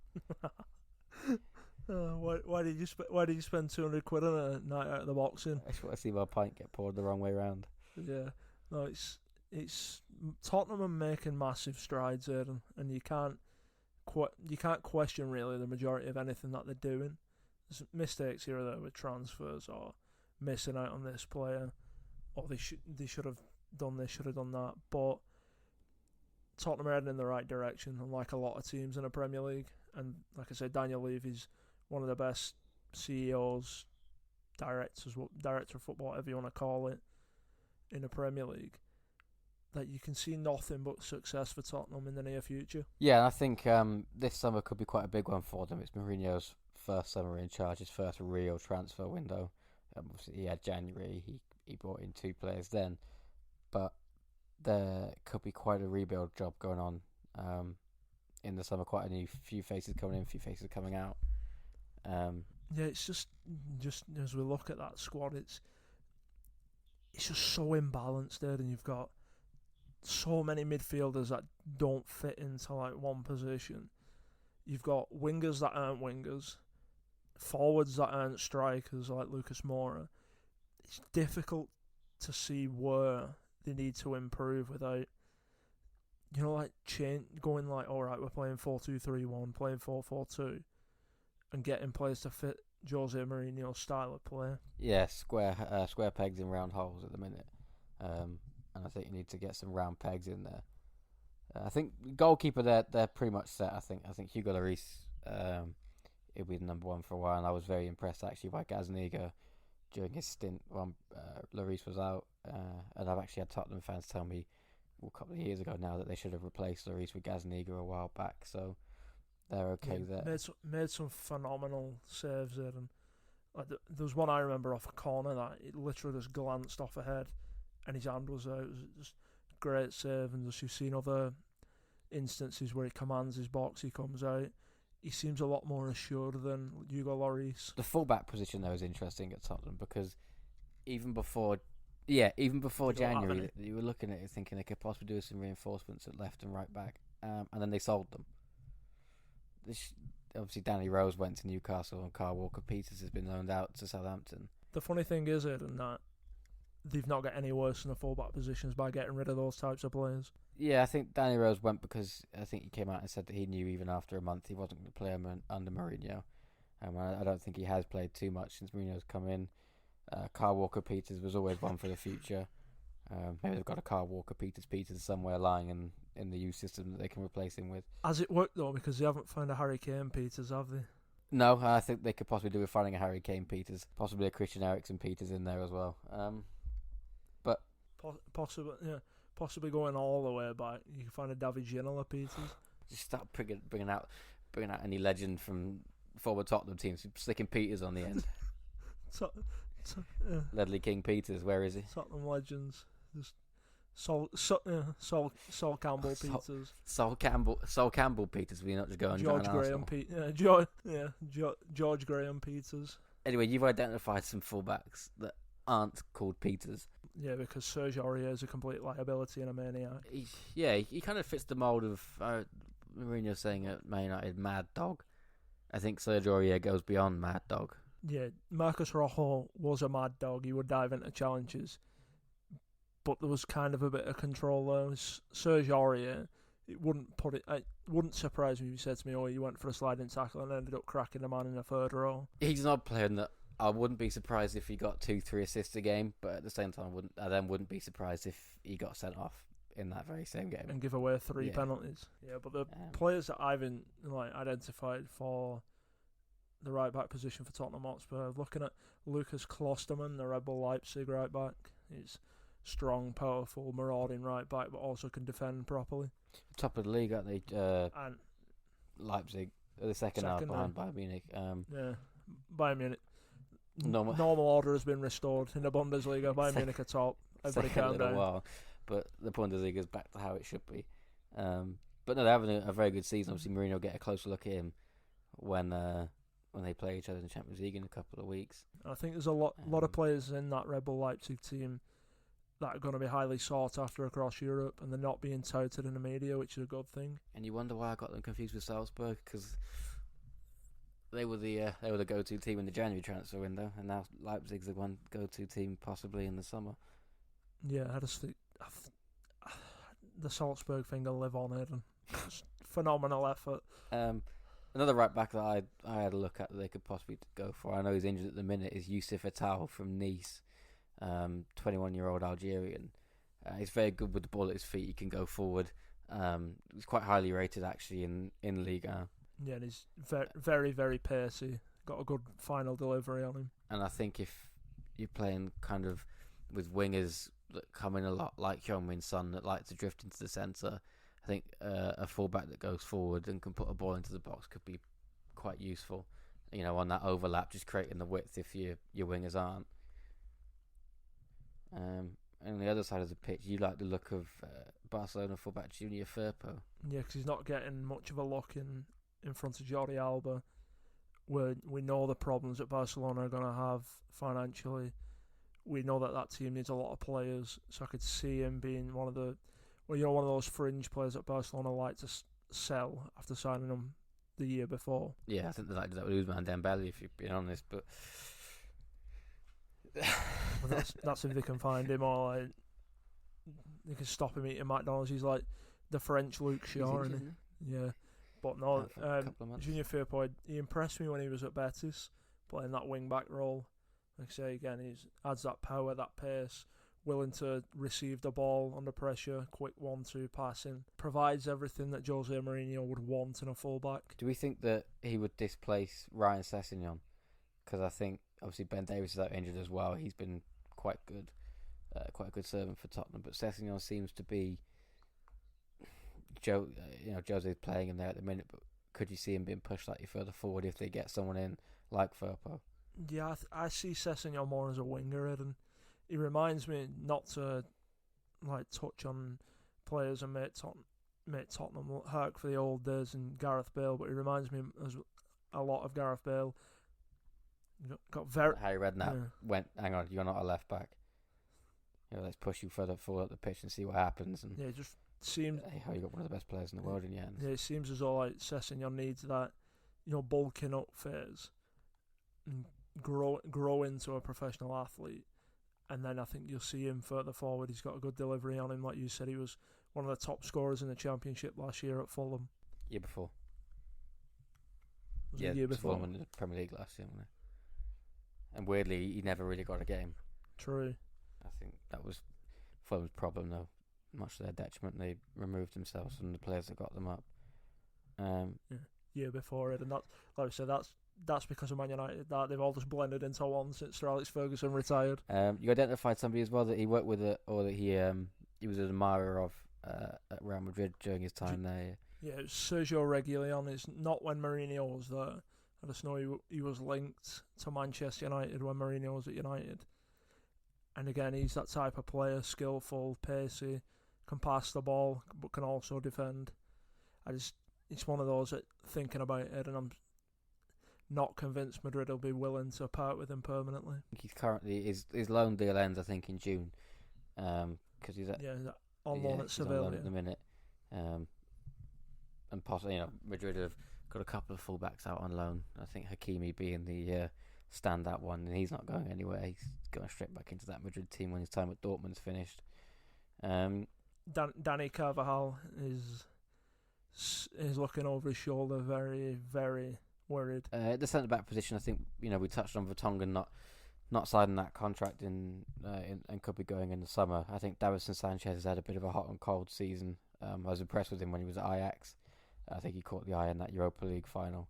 Why did you spend £200 on a night out of the boxing? I just want to see my pint get poured the wrong way around. Yeah, no, it's Tottenham are making massive strides there, and you can't question really the majority of anything that they're doing. There's mistakes here or there with transfers or missing out on this player, or they should have done this, should have done that. But Tottenham are heading in the right direction, unlike a lot of teams in the Premier League. And like I said, Daniel Levy's one of the best CEOs, director of football, whatever you want to call it, in the Premier League. That you can see nothing but success for Tottenham in the near future. Yeah, and I think this summer could be quite a big one for them. It's Mourinho's first summer in charge, his first real transfer window. Obviously, he had January. He brought in 2 players then, but there could be quite a rebuild job going on in the summer. Quite a few faces coming in, few faces coming out. Yeah, it's just as we look at that squad, it's just so imbalanced there, and you've got so many midfielders that don't fit into like one position. You've got wingers that aren't wingers, forwards that aren't strikers like Lucas Moura. It's difficult to see where they need to improve without, going like, all right, we're playing 4-2-3-1, playing 4-4-2, and getting players to fit Jose Mourinho's style of play. Yeah, square pegs in round holes at the minute. And I think you need to get some round pegs in there. I think goalkeeper, they're pretty much set. I think Hugo Lloris, he'll be the number one for a while. And I was very impressed actually by Gazaniga during his stint when Lloris was out. And I've actually had Tottenham fans tell me a couple of years ago now that they should have replaced Lloris with Gazaniga a while back. So they're okay there. Made some phenomenal saves there, and like there was one I remember off a corner that it literally just glanced off ahead, and his hand was out. It was just a great save, and as you've seen other instances where he commands his box, he comes out. He seems a lot more assured than Hugo Lloris. The fullback position though is interesting at Tottenham because even before January, you were looking at it thinking they could possibly do some reinforcements at left and right back, and then they sold them. Obviously, Danny Rose went to Newcastle, and Kyle Walker-Peters has been loaned out to Southampton. The funny thing is, Ed, that they've not got any worse in the fullback positions by getting rid of those types of players. Yeah, I think Danny Rose went because I think he came out and said that he knew even after a month he wasn't going to play under Mourinho. I don't think he has played too much since Mourinho's come in. Kyle Walker-Peters was always one for the future. Maybe they've got a Kyle Walker-Peters somewhere lying in the youth system that they can replace him with. Has it worked though? Because they haven't found a Harry Kane Peters, have they? No, I think they could possibly do with finding a Harry Kane Peters, possibly a Christian Erickson Peters in there as well. But possibly going all the way back. You can find a David Ginola Peters. Just start bringing out any legend from former Tottenham teams, sticking Peters on the end. Ledley King Peters, where is he? Tottenham legends. Just Sol Campbell Peters. Sol Campbell Peters. Will you not just go on George Graham George Graham Peters. Anyway, you've identified some fullbacks that aren't called Peters. Yeah, because Serge Aurier is a complete liability and a maniac. He kind of fits the mould of Mourinho saying at Man United, mad dog. I think Serge Aurier goes beyond mad dog. Yeah, Marcus Rojo was a mad dog. He would dive into challenges, but there was kind of a bit of control there. Serge Aurier, it wouldn't surprise me if you said to me, "Oh, you went for a sliding tackle and ended up cracking the man in the third row." He's not playing that. I wouldn't be surprised if he got 2-3 assists a game, but at the same time, I wouldn't be surprised if he got sent off in that very same game and give away 3 penalties. Yeah, but the players that I've identified for the right back position for Tottenham Hotspur, looking at Lucas Klosterman, the Red Bull Leipzig right back, he's strong, powerful, marauding right back, but also can defend properly. Top of the league, aren't they? And Leipzig, the second half behind Bayern Munich. Yeah, Bayern Munich. Normal order has been restored in the Bundesliga. Bayern Munich are top. Everybody calm down. While, but the Bundesliga is back to how it should be. But no, they're having a very good season. Obviously, Mourinho will get a closer look at him when they play each other in the Champions League in a couple of weeks. I think there's a lot of players in that Red Bull Leipzig team that are going to be highly sought after across Europe, and they're not being touted in the media, which is a good thing. And you wonder why I got them confused with Salzburg, because they were the go-to team in the January transfer window, and now Leipzig's the one go-to team possibly in the summer. Yeah, I just think the Salzburg thing will live on it, and it's phenomenal effort. Another right back that I had a look at that they could possibly go for, I know he's injured at the minute, is Youssef Attal from Nice, 21-year-old Algerian. He's very good with the ball at his feet. He can go forward. He's quite highly rated actually in Ligue 1. Yeah, and he's very, very pacey. Got a good final delivery on him. And I think if you're playing kind of with wingers that come in a lot, like Heung-min Son, that like to drift into the centre, I think a fullback that goes forward and can put a ball into the box could be quite useful. On that overlap, just creating the width if your wingers aren't. And on the other side of the pitch, you like the look of Barcelona fullback Junior Firpo. Yeah, because he's not getting much of a look in front of Jordi Alba. We know the problems that Barcelona are going to have financially. We know that team needs a lot of players, so I could see him being one of those fringe players that Barcelona like to sell after signing him the year before. Yeah, I think they like to do that with Ousmane Dembele, if you're being honest, but well, that's if they can find him, or like they can stop him eating McDonald's. He's like the French Luke Shaw, isn't he? Yeah. But no, Junior Firpo, he impressed me when he was at Betis, playing that wing-back role. Like I say again, he adds that power, that pace, willing to receive the ball under pressure, quick 1-2 passing, provides everything that Jose Mourinho would want in a full-back. Do we think that he would displace Ryan Sessegnon? Because I think, obviously, Ben Davies is out injured as well. He's been quite good, quite a good servant for Tottenham, but Sessegnon seems to be... Jose's playing him there at the minute, but could you see him being pushed slightly further forward if they get someone in like Firpo? Yeah, I see Sessegnon more as a winger, and he reminds me, not to like touch on players and make Tottenham hark for the old days and Gareth Bale, but he reminds me as a lot of Gareth Bale. Got very Harry Redknapp went, hang on, you're not a left back. Let's push you further forward up the pitch and see what happens. And it just seems you got one of the best players in the world in your hands. Yeah, it seems as though like Sessegnon needs that, bulking up phase and grow into a professional athlete, and then I think you'll see him further forward. He's got a good delivery on him, like you said. He was one of the top scorers in the Championship last year at Fulham. Year before. Year before. Fulham in the Premier League last year, wasn't it? And weirdly, he never really got a game. True. I think that was Fulham's problem, though. Much to their detriment, they removed themselves from the players that got them up. Year before it, and that, like I said, that's because of Man United. That they've all just blended into one since Sir Alex Ferguson retired. You identified somebody as well that he worked with, or that he was an admirer of at Real Madrid during his time there. Yeah, it was Sergio Reguilon. It's not when Mourinho was there. I just know he was linked to Manchester United when Mourinho was at United. And again, he's that type of player, skillful, pacey, can pass the ball, but can also defend. It's one of those that, thinking about it, and I'm not convinced Madrid will be willing to part with him permanently. I think he's currently, his loan deal ends, I think, in June. Because he's on loan at Sevilla. On loan at the minute. And possibly, Madrid have got a couple of fullbacks out on loan. I think Hakimi being the standout one, and he's not going anywhere. He's going straight back into that Madrid team when his time at Dortmund's finished. Danny Carvajal is looking over his shoulder, very, very worried. The centre back position, I think we touched on Vertonghen not signing that contract and could be going in the summer. I think Davinson Sanchez has had a bit of a hot and cold season. I was impressed with him when he was at Ajax. I think he caught the eye in that Europa League final.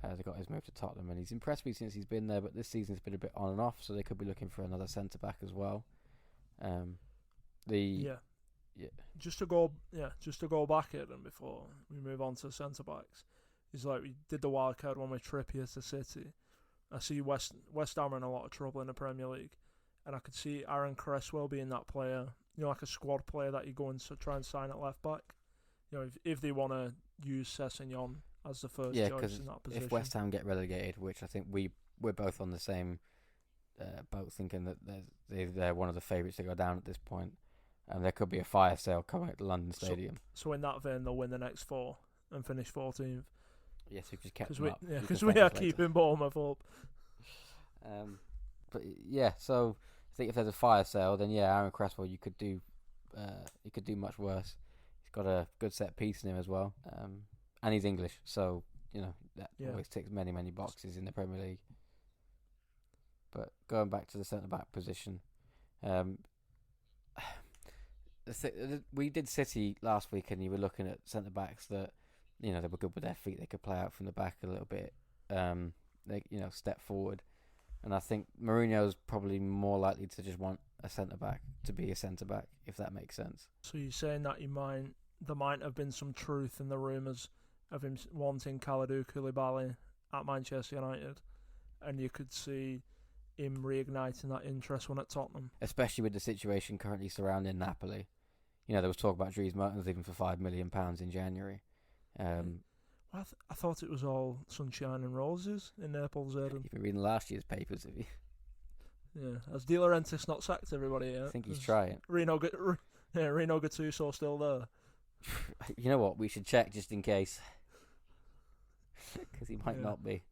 They got his move to Tottenham, and he's impressed me since he's been there, but this season's been a bit on and off, so they could be looking for another centre-back as well. Yeah. Just to go back at them before we move on to centre backs. Is like we did the wild card one with Trippier to City. I see West Ham are in a lot of trouble in the Premier League, and I could see Aaron Cresswell being that player. Like a squad player that you go and try and sign at left back. If they want to use Sessegnon as the first choice in that position. If West Ham get relegated, which I think we're both on the same boat, thinking that they're one of the favourites to go down at this point, and there could be a fire sale coming at the London Stadium. So in that vein, they'll win the next 4 and finish 14th. Yes, we've just kept them up. Because we are keeping Bournemouth up. But yeah, so I think if there's a fire sale, then Aaron Cresswell, you could do much worse. He's got a good set piece in him as well, and he's English, so that always ticks many boxes in the Premier League. But going back to the centre back position, we did City last week, and you were looking at centre backs that they were good with their feet. They could play out from the back a little bit. They step forward. And I think Mourinho's probably more likely to just want a centre-back to be a centre-back, if that makes sense. So you're saying that there might have been some truth in the rumours of him wanting Kalidou Koulibaly at Manchester United, and you could see him reigniting that interest when at Tottenham? Especially with the situation currently surrounding Napoli. There was talk about Dries Mertens leaving for £5 million in January. I thought it was all sunshine and roses in Naples. You've been reading last year's papers, have you? Yeah, has De Laurentiis not sacked everybody yet? I think he's trying. Reno Gattuso still there. You know what? We should check just in case, because he might not be.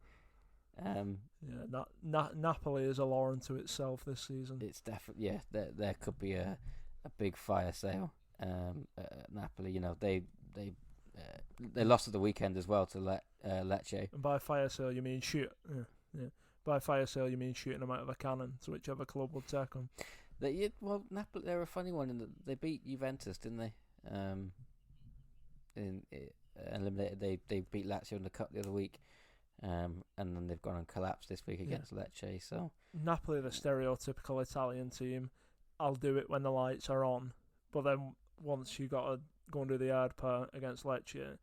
Napoli is a law unto itself this season. It's definitely There could be a big fire sale. At Napoli, they lost at the weekend as well to Lecce. And by fire sale, you mean shoot? Yeah. By fire sale, you mean shooting them out of a cannon to whichever club would take them. Napoli, they're a funny one in that they beat Juventus, didn't they? Eliminated. They beat Lazio in the cup the other week, and then they've gone and collapsed this week against Lecce. So Napoli, the stereotypical Italian team. I'll do it when the lights are on, but then once you got to go and do the hard part against Lecce,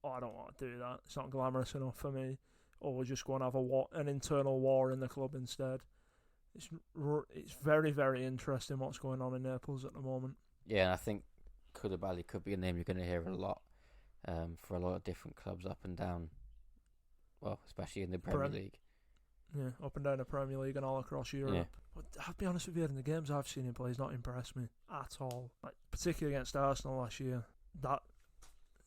I don't want to do that. It's not glamorous enough for me. Or we'll just go and have an internal war in the club instead. It's very, very interesting what's going on in Naples at the moment. Yeah, and I think Koulibaly could be a name you're going to hear a lot for a lot of different clubs up and down. Well, especially in the Premier League. Yeah, up and down the Premier League and all across Europe. Yeah. But I'll be honest with you, in the games I've seen him play, he's not impressed me at all. Particularly against Arsenal last year.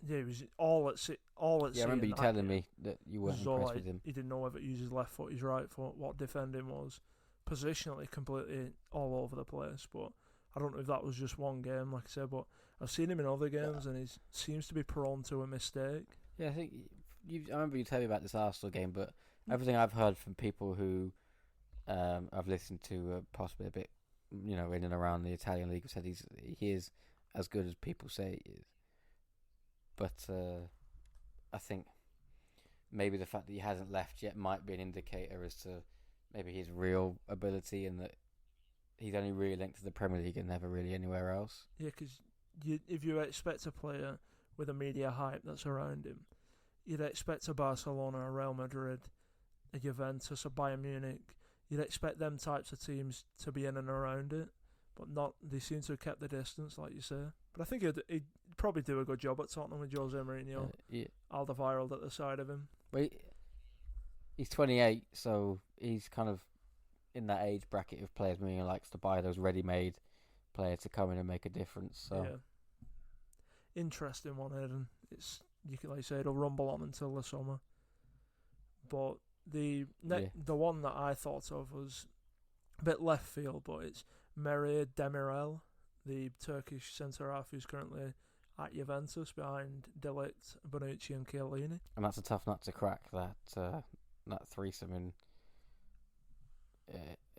It was all at sea. Yeah, I remember you telling me that you weren't impressed with him. He didn't know whether to use his left foot, his right foot, what defending was. Positionally, completely all over the place. But I don't know if that was just one game, like I said. But I've seen him in other games, and he seems to be prone to a mistake. Yeah, I think I remember you telling me about this Arsenal game, but everything I've heard from people who I've listened to possibly a bit, in and around the Italian league, have said he is as good as people say he is. But I think maybe the fact that he hasn't left yet might be an indicator as to maybe his real ability, and that he's only really linked to the Premier League and never really anywhere else. Yeah, because if you expect a player with a media hype that's around him, you'd expect a Barcelona, a Real Madrid, a Juventus, a Bayern Munich. You'd expect them types of teams to be in and around it, but not. They seem to have kept the distance, like you say. But I think he'd probably do a good job at Tottenham with Jose Mourinho. Alderweireld at the side of him. Well, he's 28, so he's kind of in that age bracket of players Mourinho likes to buy, those ready-made players to come in and make a difference. So interesting one, Aidan. You can, like you say, it'll rumble on until the summer. But the one that I thought of was a bit left field, but it's Merih Demiral, the Turkish centre-half who's currently at Juventus behind De Ligt, Bonucci and Chiellini. And that's a tough nut to crack, that threesome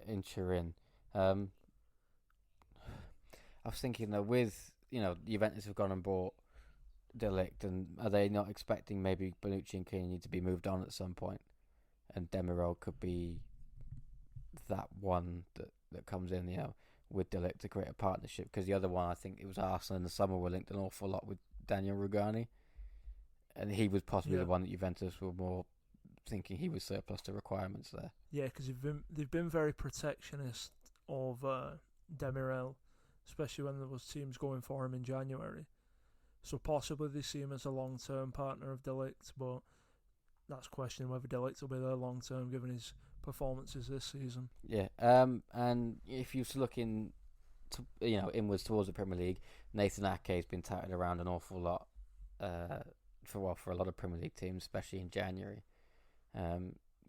in Turin. I was thinking that with, Juventus have gone and bought De Ligt, and are they not expecting maybe Bonucci and Chiellini to be moved on at some point? And Demiral could be that one that comes in, with De Ligt to create a partnership, because the other one, I think it was Arsenal in the summer, were linked an awful lot with Daniel Rugani, and he was possibly the one that Juventus were more thinking he was surplus to requirements there. Yeah, because they've been very protectionist of Demirel, especially when there was teams going for him in January. So possibly they see him as a long-term partner of De Ligt, but that's questioning whether De Ligt will be there long-term given his performances this season. Yeah, and if you're looking, inwards towards the Premier League, Nathan Ake has been touted around an awful lot, for a lot of Premier League teams, especially in January.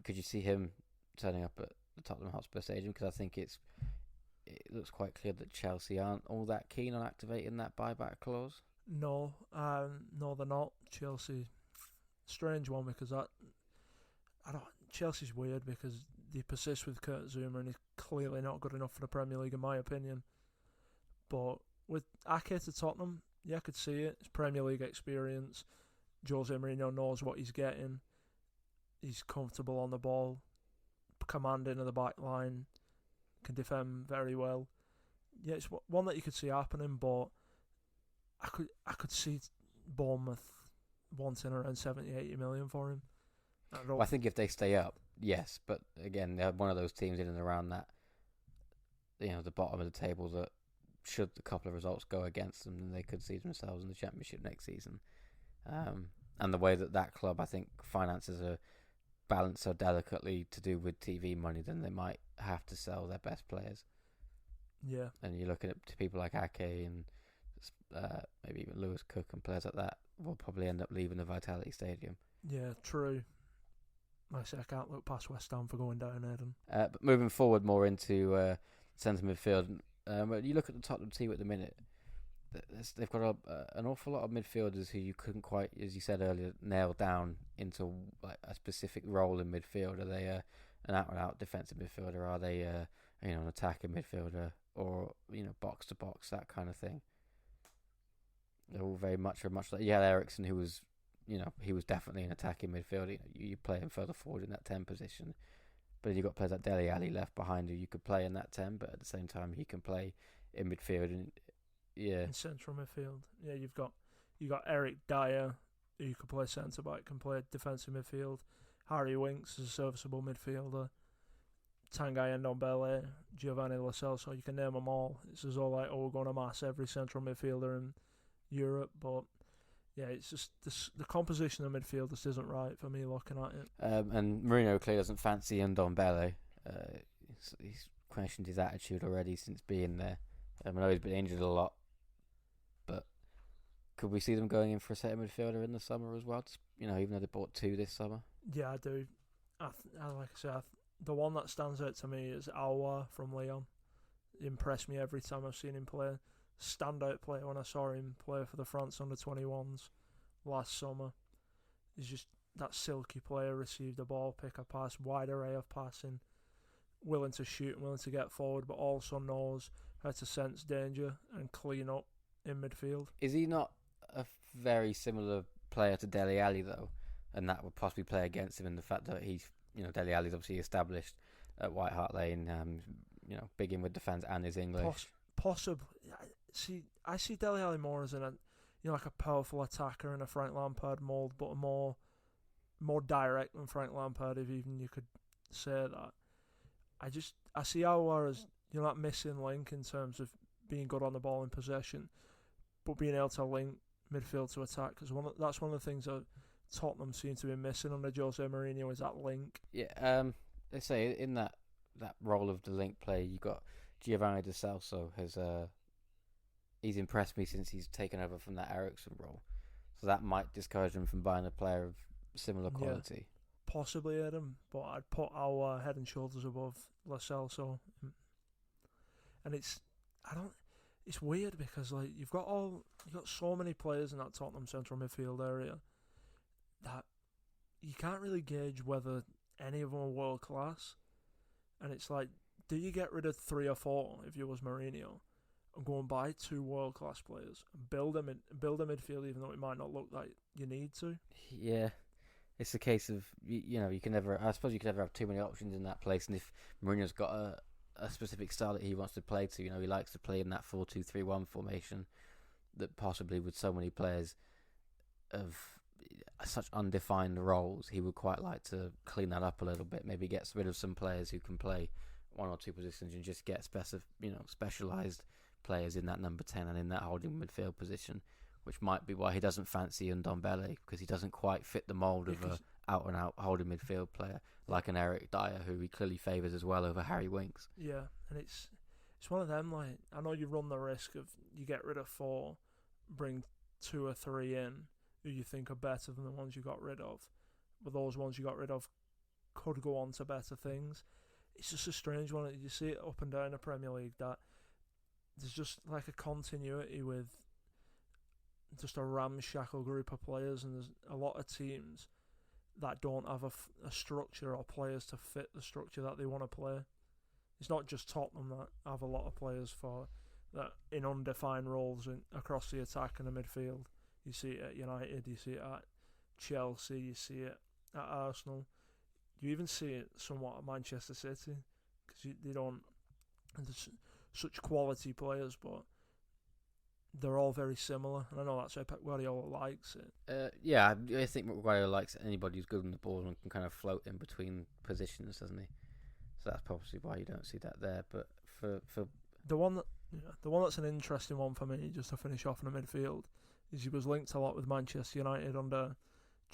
Could you see him turning up at the Tottenham Hotspur Stadium? Because I think it looks quite clear that Chelsea aren't all that keen on activating that buyback clause. No, they're not. Chelsea, strange one, because Chelsea's weird because they persist with Kurt Zouma and he's clearly not good enough for the Premier League in my opinion. But with Ake to Tottenham, I could see it. It's Premier League experience. Jose Mourinho knows what he's getting. He's comfortable on the ball, commanding of the back line, can defend very well. Yeah, it's one that you could see happening, but I could see Bournemouth wanting around 70-80 million for him. I think if they stay up, yes, but again, they're one of those teams in and around that, the bottom of the table, that should a couple of results go against them, then they could see themselves in the Championship next season. And the way that club, I think, finances are balanced so delicately to do with TV money, then they might have to sell their best players. Yeah. And you're looking at people like Ake and maybe even Lewis Cook and players like that will probably end up leaving the Vitality Stadium. Yeah, true. I say I can't look past West Ham for going down there. But moving forward more into centre midfield, you look at the Tottenham team at the minute, they've got an awful lot of midfielders who you couldn't quite, as you said earlier, nail down into like a specific role in midfield. Are they an out-and-out defensive midfielder? Are they an attacking midfielder? Or box to box, that kind of thing? They're all very much like Erickson, who was he was definitely an attacking midfielder. You play him further forward in that 10 position, but you've got players like Dele Alli left behind who you could play in that 10, but at the same time he can play in midfield and in central midfield. Yeah, you've got Eric Dyer, who you could play centre back, can play defensive midfield. Harry Winks is a serviceable midfielder. Tanguy Ndombele, Giovanni Lo Celso, you can name them all. It's as though we're going to mass every central midfielder in Europe, but yeah, it's just the composition of midfield just isn't right for me looking at it. And Mourinho clearly doesn't fancy Ndombele. He's questioned his attitude already since being there. I know he's been injured a lot, but could we see them going in for a centre midfielder in the summer as well? Even though they bought 2 this summer. Yeah, I do. Like I said, the one that stands out to me is Aouar from Lyon. He impressed me every time I've seen him play. Standout player when I saw him play for the France under-21s last summer. He's just that silky player, receive the ball, pick a pass, wide array of passing, willing to shoot and willing to get forward, but also knows how to sense danger and clean up in midfield. Is he not a very similar player to Dele Alli though? And that would possibly play against him in the fact that he's, Dele Alli's obviously established at White Hart Lane, big in with defence and is English. Possibly. I see Dele Alli more as like a powerful attacker in a Frank Lampard mould, but more direct than Frank Lampard, if even you could say that. I see Aouar as that missing link in terms of being good on the ball in possession, but being able to link midfield to attack, because that's one of the things that Tottenham seem to be missing under Jose Mourinho, is that link. Yeah, they say in that role of the link play, you got Giovanni Lo Celso he's impressed me since he's taken over from that Erickson role, so that might discourage him from buying a player of similar quality. Yeah, possibly Adam, but I'd put our head and shoulders above Lo Celso, and it's weird because you've got so many players in that Tottenham central midfield area that you can't really gauge whether any of them are world class, and it's do you get rid of 3 or 4 if you was Mourinho and go and buy 2 world class players and build a midfield, even though it might not look like you need to? Yeah, it's a case of you can never. I suppose you can never have too many options in that place, and if Mourinho's got a specific style that he wants to play to. He likes to play in that 4-2-3-1 formation that possibly with so many players of such undefined roles, he would quite like to clean that up a little bit. Maybe get rid of some players who can play one or two positions and just get specialised players in that number 10 and in that holding midfield position, which might be why he doesn't fancy Ndombele, because he doesn't quite fit the mould of a out-and-out holding midfield player like an Eric Dyer, who he clearly favours as well over Harry Winks. Yeah, and it's one of them, like, I know you run the risk of you get rid of 4, bring 2 or 3 in who you think are better than the ones you got rid of, but those ones you got rid of could go on to better things. It's just a strange one. You see it up and down the Premier League that there's just like a continuity with just a ramshackle group of players, and there's a lot of teams that don't have a structure or players to fit the structure that they want to play. It's not just Tottenham that have a lot of players for that in undefined roles across the attack and the midfield. You see it at United, you see it at Chelsea, you see it at Arsenal. You even see it somewhat at Manchester City, because they don't. There's such quality players, but they're all very similar, and I know that's why Pep Guardiola likes it. Yeah, I think Guardiola likes anybody who's good on the ball and can kind of float in between positions, doesn't he? So that's probably why you don't see that there. But for the one that's an interesting one for me, just to finish off in the midfield, is he was linked a lot with Manchester United under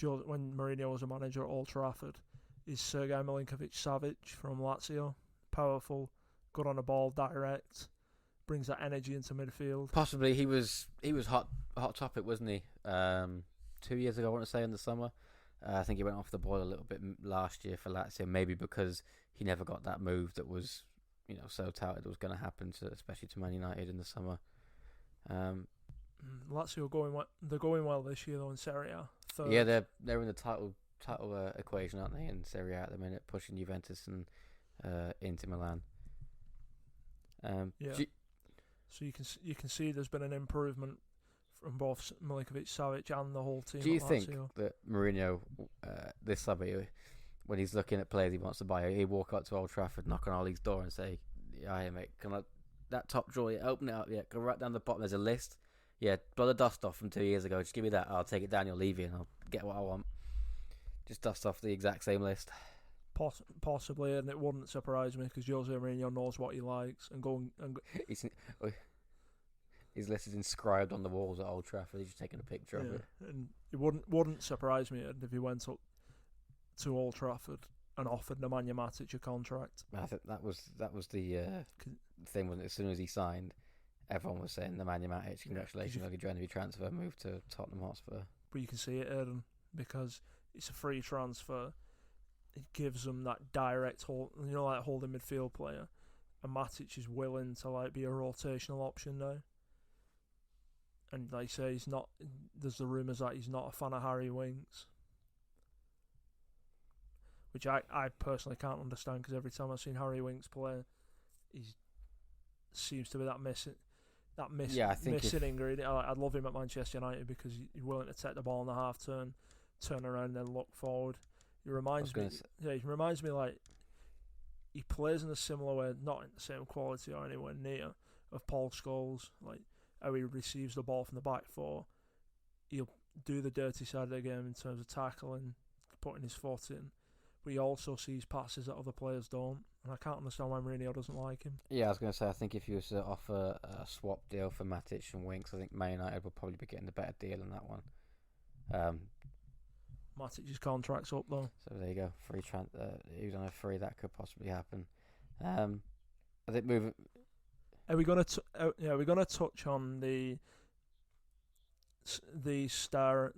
when Mourinho was a manager at Old Trafford. Is Sergei Milinkovic-Savic from Lazio. Powerful, good on the ball, direct, brings that energy into midfield. Possibly he was hot topic, wasn't he? 2 years ago, I want to say, in the summer. I think he went off the boil a little bit last year for Lazio, maybe because he never got that move that was, so touted was going to happen, especially to Man United in the summer. Lazio they're going well this year though in Serie A. Third. Yeah, they're in the title equation, aren't they, in Serie A at the minute, pushing Juventus and Inter Milan. So you can see there's been an improvement from both Milinkovic-Savic and the whole team. Do you think that Mourinho this summer, when he's looking at players he wants to buy, he'd walk up to Old Trafford, knock on Ollie's door and say, "Yeah, mate, can I that top drawer? Yeah, open it up. Yeah, go right down the bottom. There's a list. Yeah, blow the dust off from 2 years ago. Just give me that. I'll take it down. You'll leave you, and I'll get what I want. Just dust off the exact same list." Possibly, and it wouldn't surprise me because Jose Mourinho knows what he likes and his list is inscribed on the walls at Old Trafford. He's just taking a picture of it. And it wouldn't surprise me if he went up to Old Trafford and offered Nemanja Matic a contract. I think that was the thing, wasn't it? As soon as he signed, everyone was saying Nemanja Matic, congratulations on your January transfer, move to Tottenham Hotspur. But you can see it, Aaron, because it's a free transfer. It gives them that direct holding midfield player, and Matic is willing to be a rotational option now. And like I say, he's not. There's the rumours that he's not a fan of Harry Winks, which I personally can't understand, because every time I've seen Harry Winks play, he seems to be that missing ingredient. I'd love him at Manchester United because he's willing to take the ball in the half turn around, and then look forward. He reminds me like he plays in a similar way, not in the same quality or anywhere near of Paul Scholes. Like how he receives the ball from the back four, he'll do the dirty side of the game in terms of tackling, putting his foot in, but he also sees passes that other players don't, and I can't understand why Mourinho doesn't like him. Yeah, I was going to say, I think if you was to offer a swap deal for Matic and Winks, I think Man United would probably be getting the better deal in that one. Matic's contract's up though, so there you go. He was on a free, that could possibly happen. I think moving. Are we gonna touch on the star,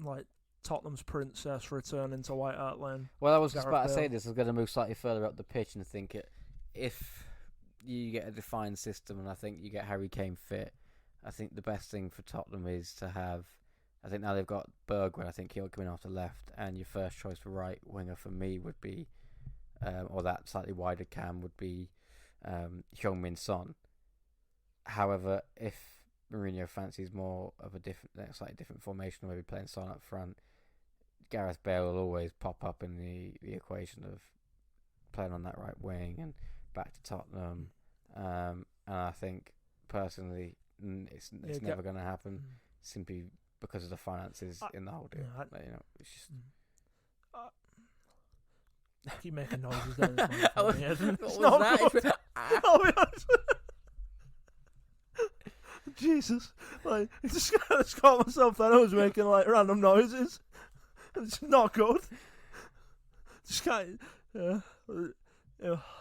like Tottenham's princess returning to White Hart Lane? Well, I was just about to say this. I was going to move slightly further up the pitch and think if you get a defined system, and I think you get Harry Kane fit, I think the best thing for Tottenham is to have. I think now they've got Bergwijn. I think he'll come in after left, and your first choice for right winger for me would be, or that slightly wider cam would be, Heung-min Son. However, if Mourinho fancies more of a slightly different formation, maybe playing Son up front, Gareth Bale will always pop up in the equation of playing on that right wing and back to Tottenham, and I think personally it's never going to happen simply because of the finances in the whole deal. It's just. I keep making noises down this microphone. What was that? I'll be honest. Jesus, I just caught myself that I was making random noises. It's not good. Just can't. Yeah,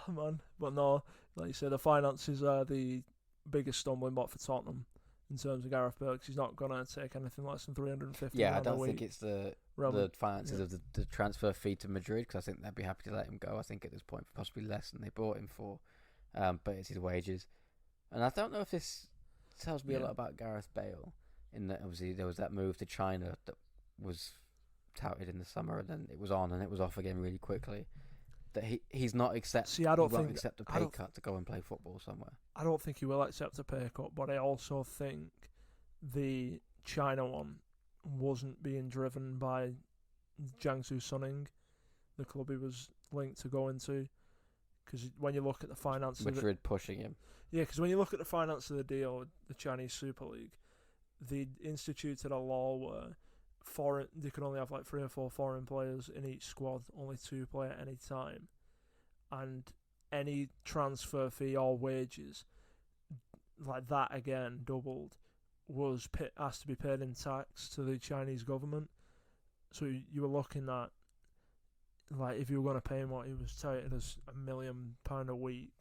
man. But no, like you said, the finances are the biggest stumbling block for Tottenham in terms of Gareth Bale, because he's not going to take anything less than 350. Yeah, I don't think it's the finances of the transfer fee to Madrid, because I think they'd be happy to let him go. I think at this point possibly less than they bought him for, but it's his wages. And I don't know if this tells me a lot about Gareth Bale, in that obviously there was that move to China that was touted in the summer, and then it was on and it was off again really quickly. That he's not accept. See, I don't think accept a pay cut to go and play football somewhere. I don't think he will accept a pay cut, but I also think the China one wasn't being driven by Jiangsu Suning, the club he was linked to go into. Because when you look at the finances, Madrid pushing him. Yeah, because when you look at the finance of the deal, the Chinese Super League, they instituted a law where they could only have 3 or 4 foreign players in each squad, only 2 play at any time, and any transfer fee or wages like that again doubled has to be paid in tax to the Chinese government. So you were looking at, if you were going to pay him what he was touted as £1 million a week,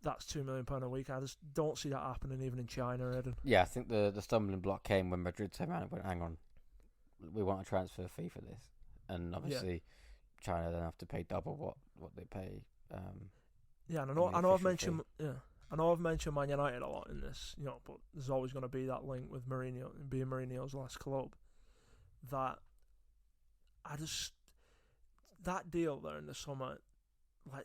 that's £2 million a week. I just don't see that happening even in China, Eden. Yeah, I think the stumbling block came when Madrid turned around and went, hang on, we want a transfer fee for this. And obviously China then have to pay double what they pay. And I know I've mentioned Man United a lot in this, but there's always going to be that link with Mourinho being Mourinho's last club. That deal there in the summer,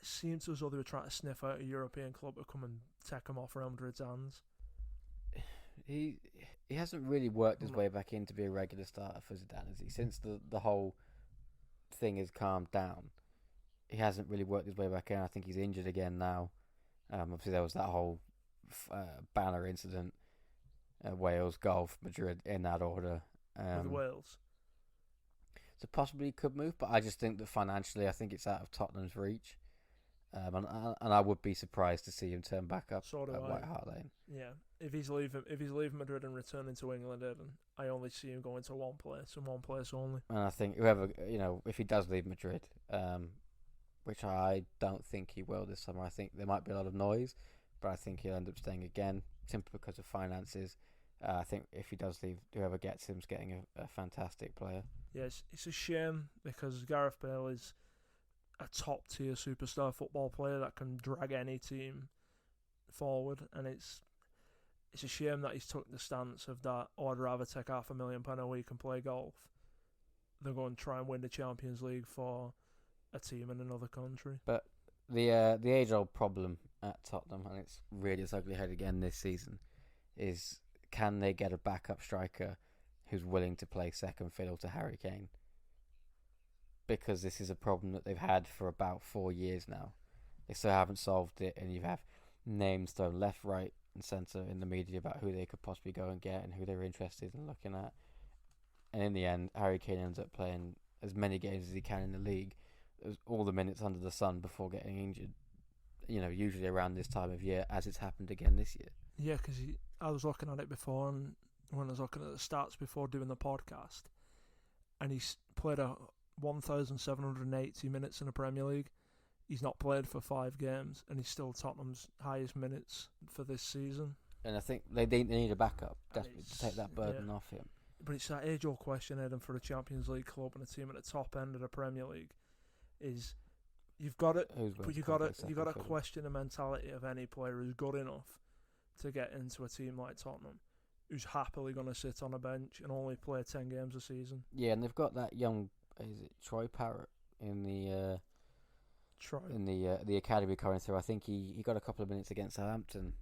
seems as though they were trying to sniff out a European club to come and take him off Real Madrid's hands. He hasn't really worked his way back in to be a regular starter for Zidane, has he? Since the whole thing has calmed down, he hasn't really worked his way back in. I think he's injured again now. Obviously, there was that whole banner incident, Wales, Golf, Madrid, in that order. With Wales. So possibly he could move, but I just think that financially, I think it's out of Tottenham's reach. And I would be surprised to see him turn back up at White Hart Lane. Yeah, if he's leaving Madrid and returning to England, I only see him going to one place and one place only. And I think whoever, if he does leave Madrid, which I don't think he will this summer, I think there might be a lot of noise, but I think he'll end up staying again simply because of finances. I think if he does leave, whoever gets him is getting a fantastic player. Yes, it's a shame because Gareth Bale is a top-tier superstar football player that can drag any team forward, and it's a shame that he's took the stance of that, I'd rather take £500,000 a week and play golf than go and try and win the Champions League for a team in another country. But the age-old problem at Tottenham, and it's really its ugly head again this season, is can they get a backup striker who's willing to play second fiddle to Harry Kane? Because this is a problem that they've had for about 4 years now. They still haven't solved it, and you have names thrown left, right, and centre in the media about who they could possibly go and get and who they're interested in looking at. And in the end, Harry Kane ends up playing as many games as he can in the league, all the minutes under the sun before getting injured. Usually around this time of year, as it's happened again this year. Yeah, because I was looking at it before, and when I was looking at the stats before doing the podcast, and he's played 1,780 minutes in the Premier League. He's not played for 5 games, and he's still Tottenham's highest minutes for this season. And I think they need a backup, desperately, to take that burden off him. But it's that age-old question, Adam, for a Champions League club and a team at the top end of the Premier League, is you've got to question the mentality of any player who's good enough to get into a team like Tottenham, who's happily going to sit on a bench and only play 10 games a season. Yeah, and they've got that young, is it Troy Parrott in the the academy coming through. I think he got a couple of minutes against Southampton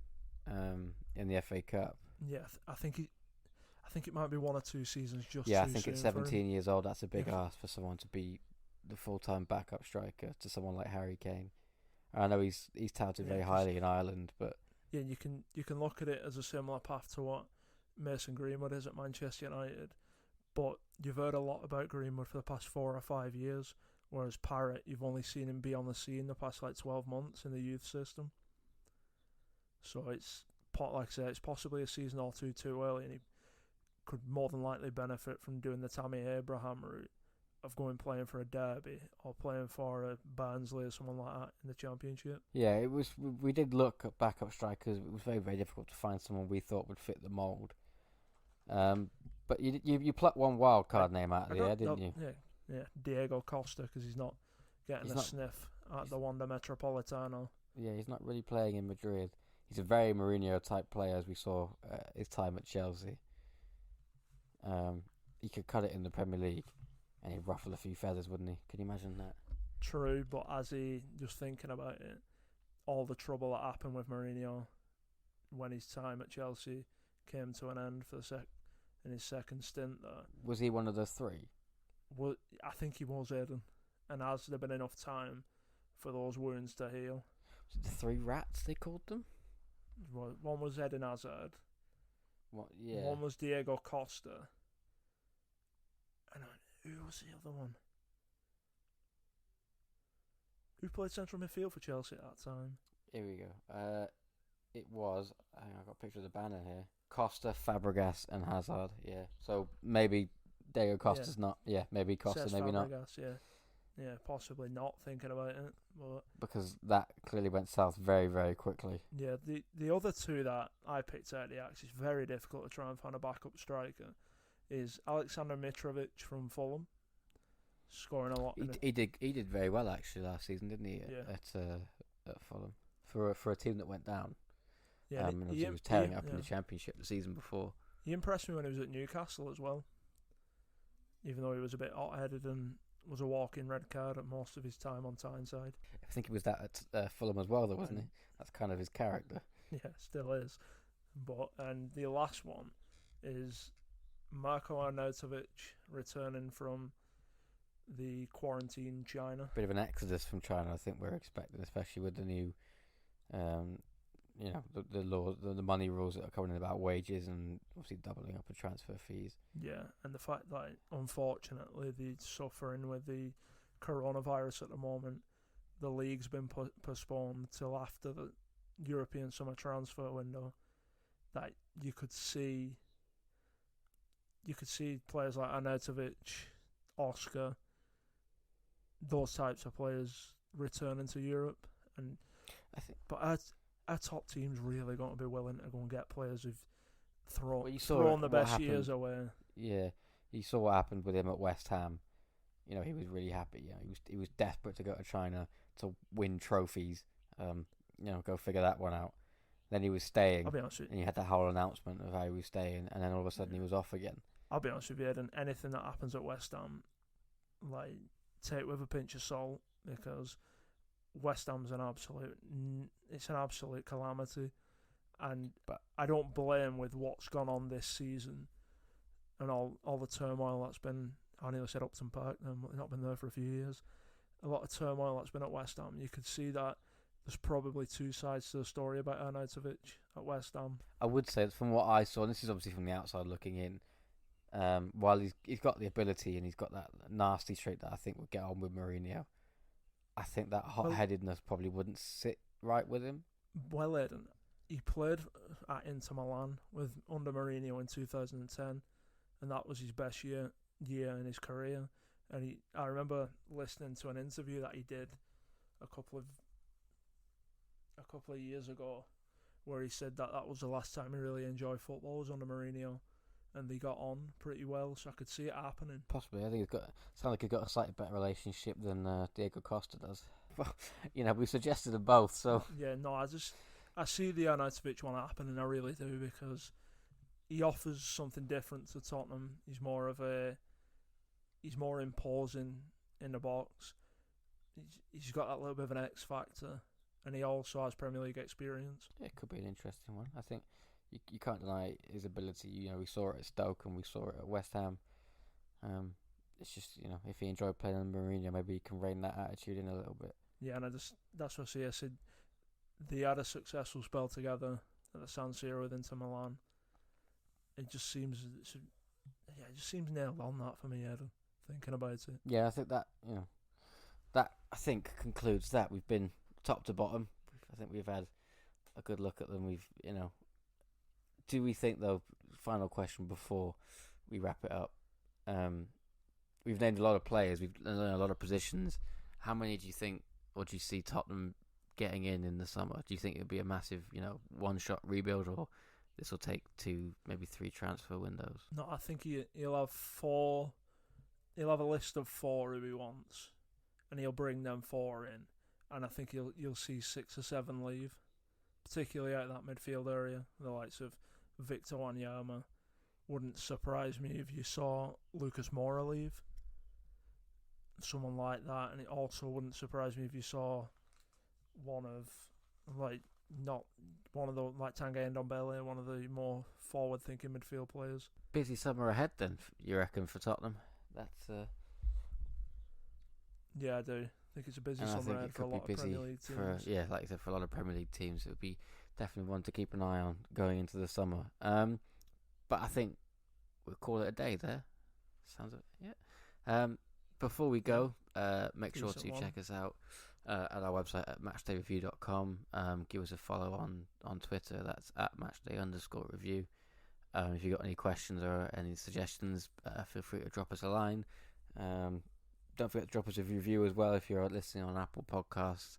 in the FA Cup. Yeah, I think it might be 1 or 2 seasons just. Yeah, I think at 17 years old, that's a big ask for someone to be the full-time backup striker to someone like Harry Kane. I know he's touted very highly in Ireland, but yeah, you can look at it as a similar path to what Mason Greenwood is at Manchester United. But you've heard a lot about Greenwood for the past 4 or 5 years, whereas Parrott, you've only seen him be on the scene the past 12 months in the youth system. So it's, like I say, it's possibly a season or two too early, and he could more than likely benefit from doing the Tammy Abraham route of going playing for a derby or playing for a Barnsley or someone like that in the Championship. yeah, it was. We did look at backup strikers. It was very, very difficult to find someone we thought would fit the mould. But you plucked one wild card name out of the air, didn't you? Yeah, Diego Costa, because he's not getting a sniff at the Wanda Metropolitano. Yeah, he's not really playing in Madrid. He's a very Mourinho type player, as we saw his time at Chelsea. He could cut it in the Premier League, and he'd ruffle a few feathers, wouldn't he? Can you imagine that? True, but as he, just thinking about it, all the trouble that happened with Mourinho when his time at Chelsea came to an end for in his second stint there. Was he one of the three? Well, I think he was, Aidan. And has there been enough time for those wounds to heal? Was it the three rats they called them? One was Eden Hazard. What? Yeah. One was Diego Costa. And who was the other one? Who played central midfield for Chelsea at that time? Here we go. It was. I've got a picture of the banner here. Costa, Fabregas, and Hazard. Yeah. So maybe Diego Costa's not. Yeah. Maybe Costa. Says maybe Fabregas, not. Yeah. Yeah. Possibly not thinking about it, but because that clearly went south very, very quickly. Yeah. The other two that I picked out of the axe, it's very difficult to try and find a backup striker, is Aleksandar Mitrovic from Fulham, scoring a lot. He did very well actually last season, didn't he? Yeah. At Fulham for a team that went down. Yeah, and he was tearing up in the Championship the season before. He impressed me when he was at Newcastle as well, even though he was a bit hot-headed and was a walking red card at most of his time on Tyneside. I think he was that at Fulham as well, though, wasn't he? That's kind of his character. Yeah, still is. And the last one is Marko Arnautovic returning from the quarantine in China. Bit of an exodus from China, I think we're expecting, especially with the new, the laws, the money rules that are coming in about wages and obviously doubling up of transfer fees. Yeah, and the fact that unfortunately they're suffering with the coronavirus at the moment. The league's been postponed till after the European summer transfer window. That you could see players like Arnautovic, Oscar, those types of players returning to Europe, and but our top team's really going to be willing to go and get players who've thrown the best years away. Yeah, you saw what happened with him at West Ham. You know, he was really happy. You know, he was desperate to go to China to win trophies. Go figure that one out. Then he was staying, I'll be honest with you. And he had that whole announcement of how he was staying, and then all of a sudden he was off again. I'll be honest with you, Ed, anything that happens at West Ham, take it with a pinch of salt, because West Ham's an absolute calamity, but I don't blame with what's gone on this season and all the turmoil that's been. I nearly said Upton Park, they've not been there for a few years. A lot of turmoil that's been at West Ham. You could see that there's probably two sides to the story about Arnautovic at West Ham. I would say from what I saw, and this is obviously from the outside looking in, while he's got the ability and he's got that nasty streak that I think would get on with Mourinho, I think that hot-headedness probably wouldn't sit right with him. Well, Eden, he played at Inter Milan under Mourinho in 2010, and that was his best year in his career. And I remember listening to an interview that he did a couple of years ago, where he said that was the last time he really enjoyed football was under Mourinho, and they got on pretty well. So I could see it happening. Possibly, I think sounds like he's got a slightly better relationship than Diego Costa does. Well, we suggested them both, so yeah, no, I see the Arnautovic one happening. I really do, because he offers something different to Tottenham. He's more imposing in the box. He's got that little bit of an X factor, and he also has Premier League experience. Yeah, it could be an interesting one. I think you can't deny his ability. We saw it at Stoke and we saw it at West Ham. It's just, if he enjoyed playing under Mourinho, maybe he can rein that attitude in a little bit. Yeah, and that's what I see. I said they had a successful spell together at the San Siro with Inter Milan. It just seems nailed on that for me, Eden, thinking about it. Yeah, I think that concludes that. We've been top to bottom. I think we've had a good look at them. Do we think, though, final question before we wrap it up, we've named a lot of players, we've named a lot of positions. How many do you think, or do you see Tottenham getting in the summer? Do you think it'll be a massive, one-shot rebuild, or this will take 2, maybe 3 transfer windows? No, I think he'll have 4. He'll have a list of 4 who he wants, and he'll bring them 4 in. And I think you'll see 6 or 7 leave, particularly out of that midfield area, the likes of Victor Wanyama. Wouldn't surprise me if you saw Lucas Moura leave, someone like that, and it also wouldn't surprise me if you saw Tanguy Ndombele, one of the more forward-thinking midfield players. Busy summer ahead, then, you reckon, for Tottenham? That's Yeah, I do. I think it's a busy summer ahead for a lot of Premier League teams. Like you said, for a lot of Premier League teams, it would be definitely one to keep an eye on going into the summer. But I think we'll call it a day there. Sounds yeah. Before we go, make sure to check us out at our website at matchdayreview.com. Give us a follow on Twitter. That's at matchday_review. If you've got any questions or any suggestions, feel free to drop us a line. Don't forget to drop us a review as well if you're listening on Apple Podcasts.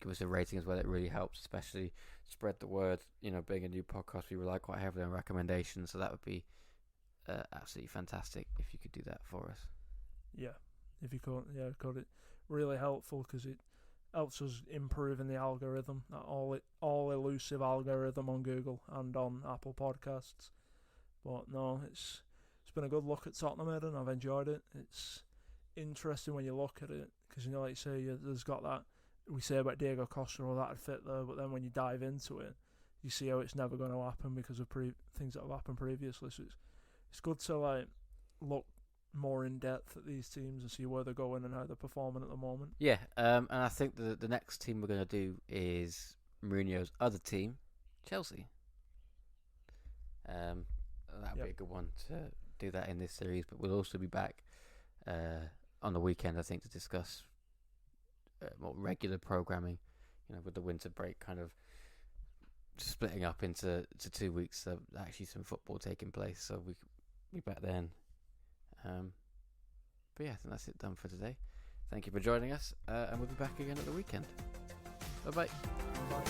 Give us a rating as well. It really helps, especially spread the word. Being a new podcast, we rely quite heavily on recommendations, so that would be absolutely fantastic if you could do that for us. Yeah, if you could, got it. Really helpful because it helps us improve in the algorithm, that all elusive algorithm on Google and on Apple Podcasts. But no, it's been a good look at Tottenham, Ed, and I've enjoyed it. It's interesting when you look at it because like you say, there's got that we say about Diego Costa, or that'd fit there, but then when you dive into it, you see how it's never going to happen because of things that have happened previously. So it's good to look more in depth at these teams and see where they're going and how they're performing at the moment. Yeah, and I think the next team we're going to do is Mourinho's other team, Chelsea. That'll be a good one to do that in this series, but we'll also be back on the weekend, I think, to discuss more regular programming, with the winter break kind of splitting up into 2 weeks, so actually some football taking place, so we could be back then. But yeah, I think that's it done for today. Thank you for joining us, and we'll be back again at the weekend. Bye-bye. Bye.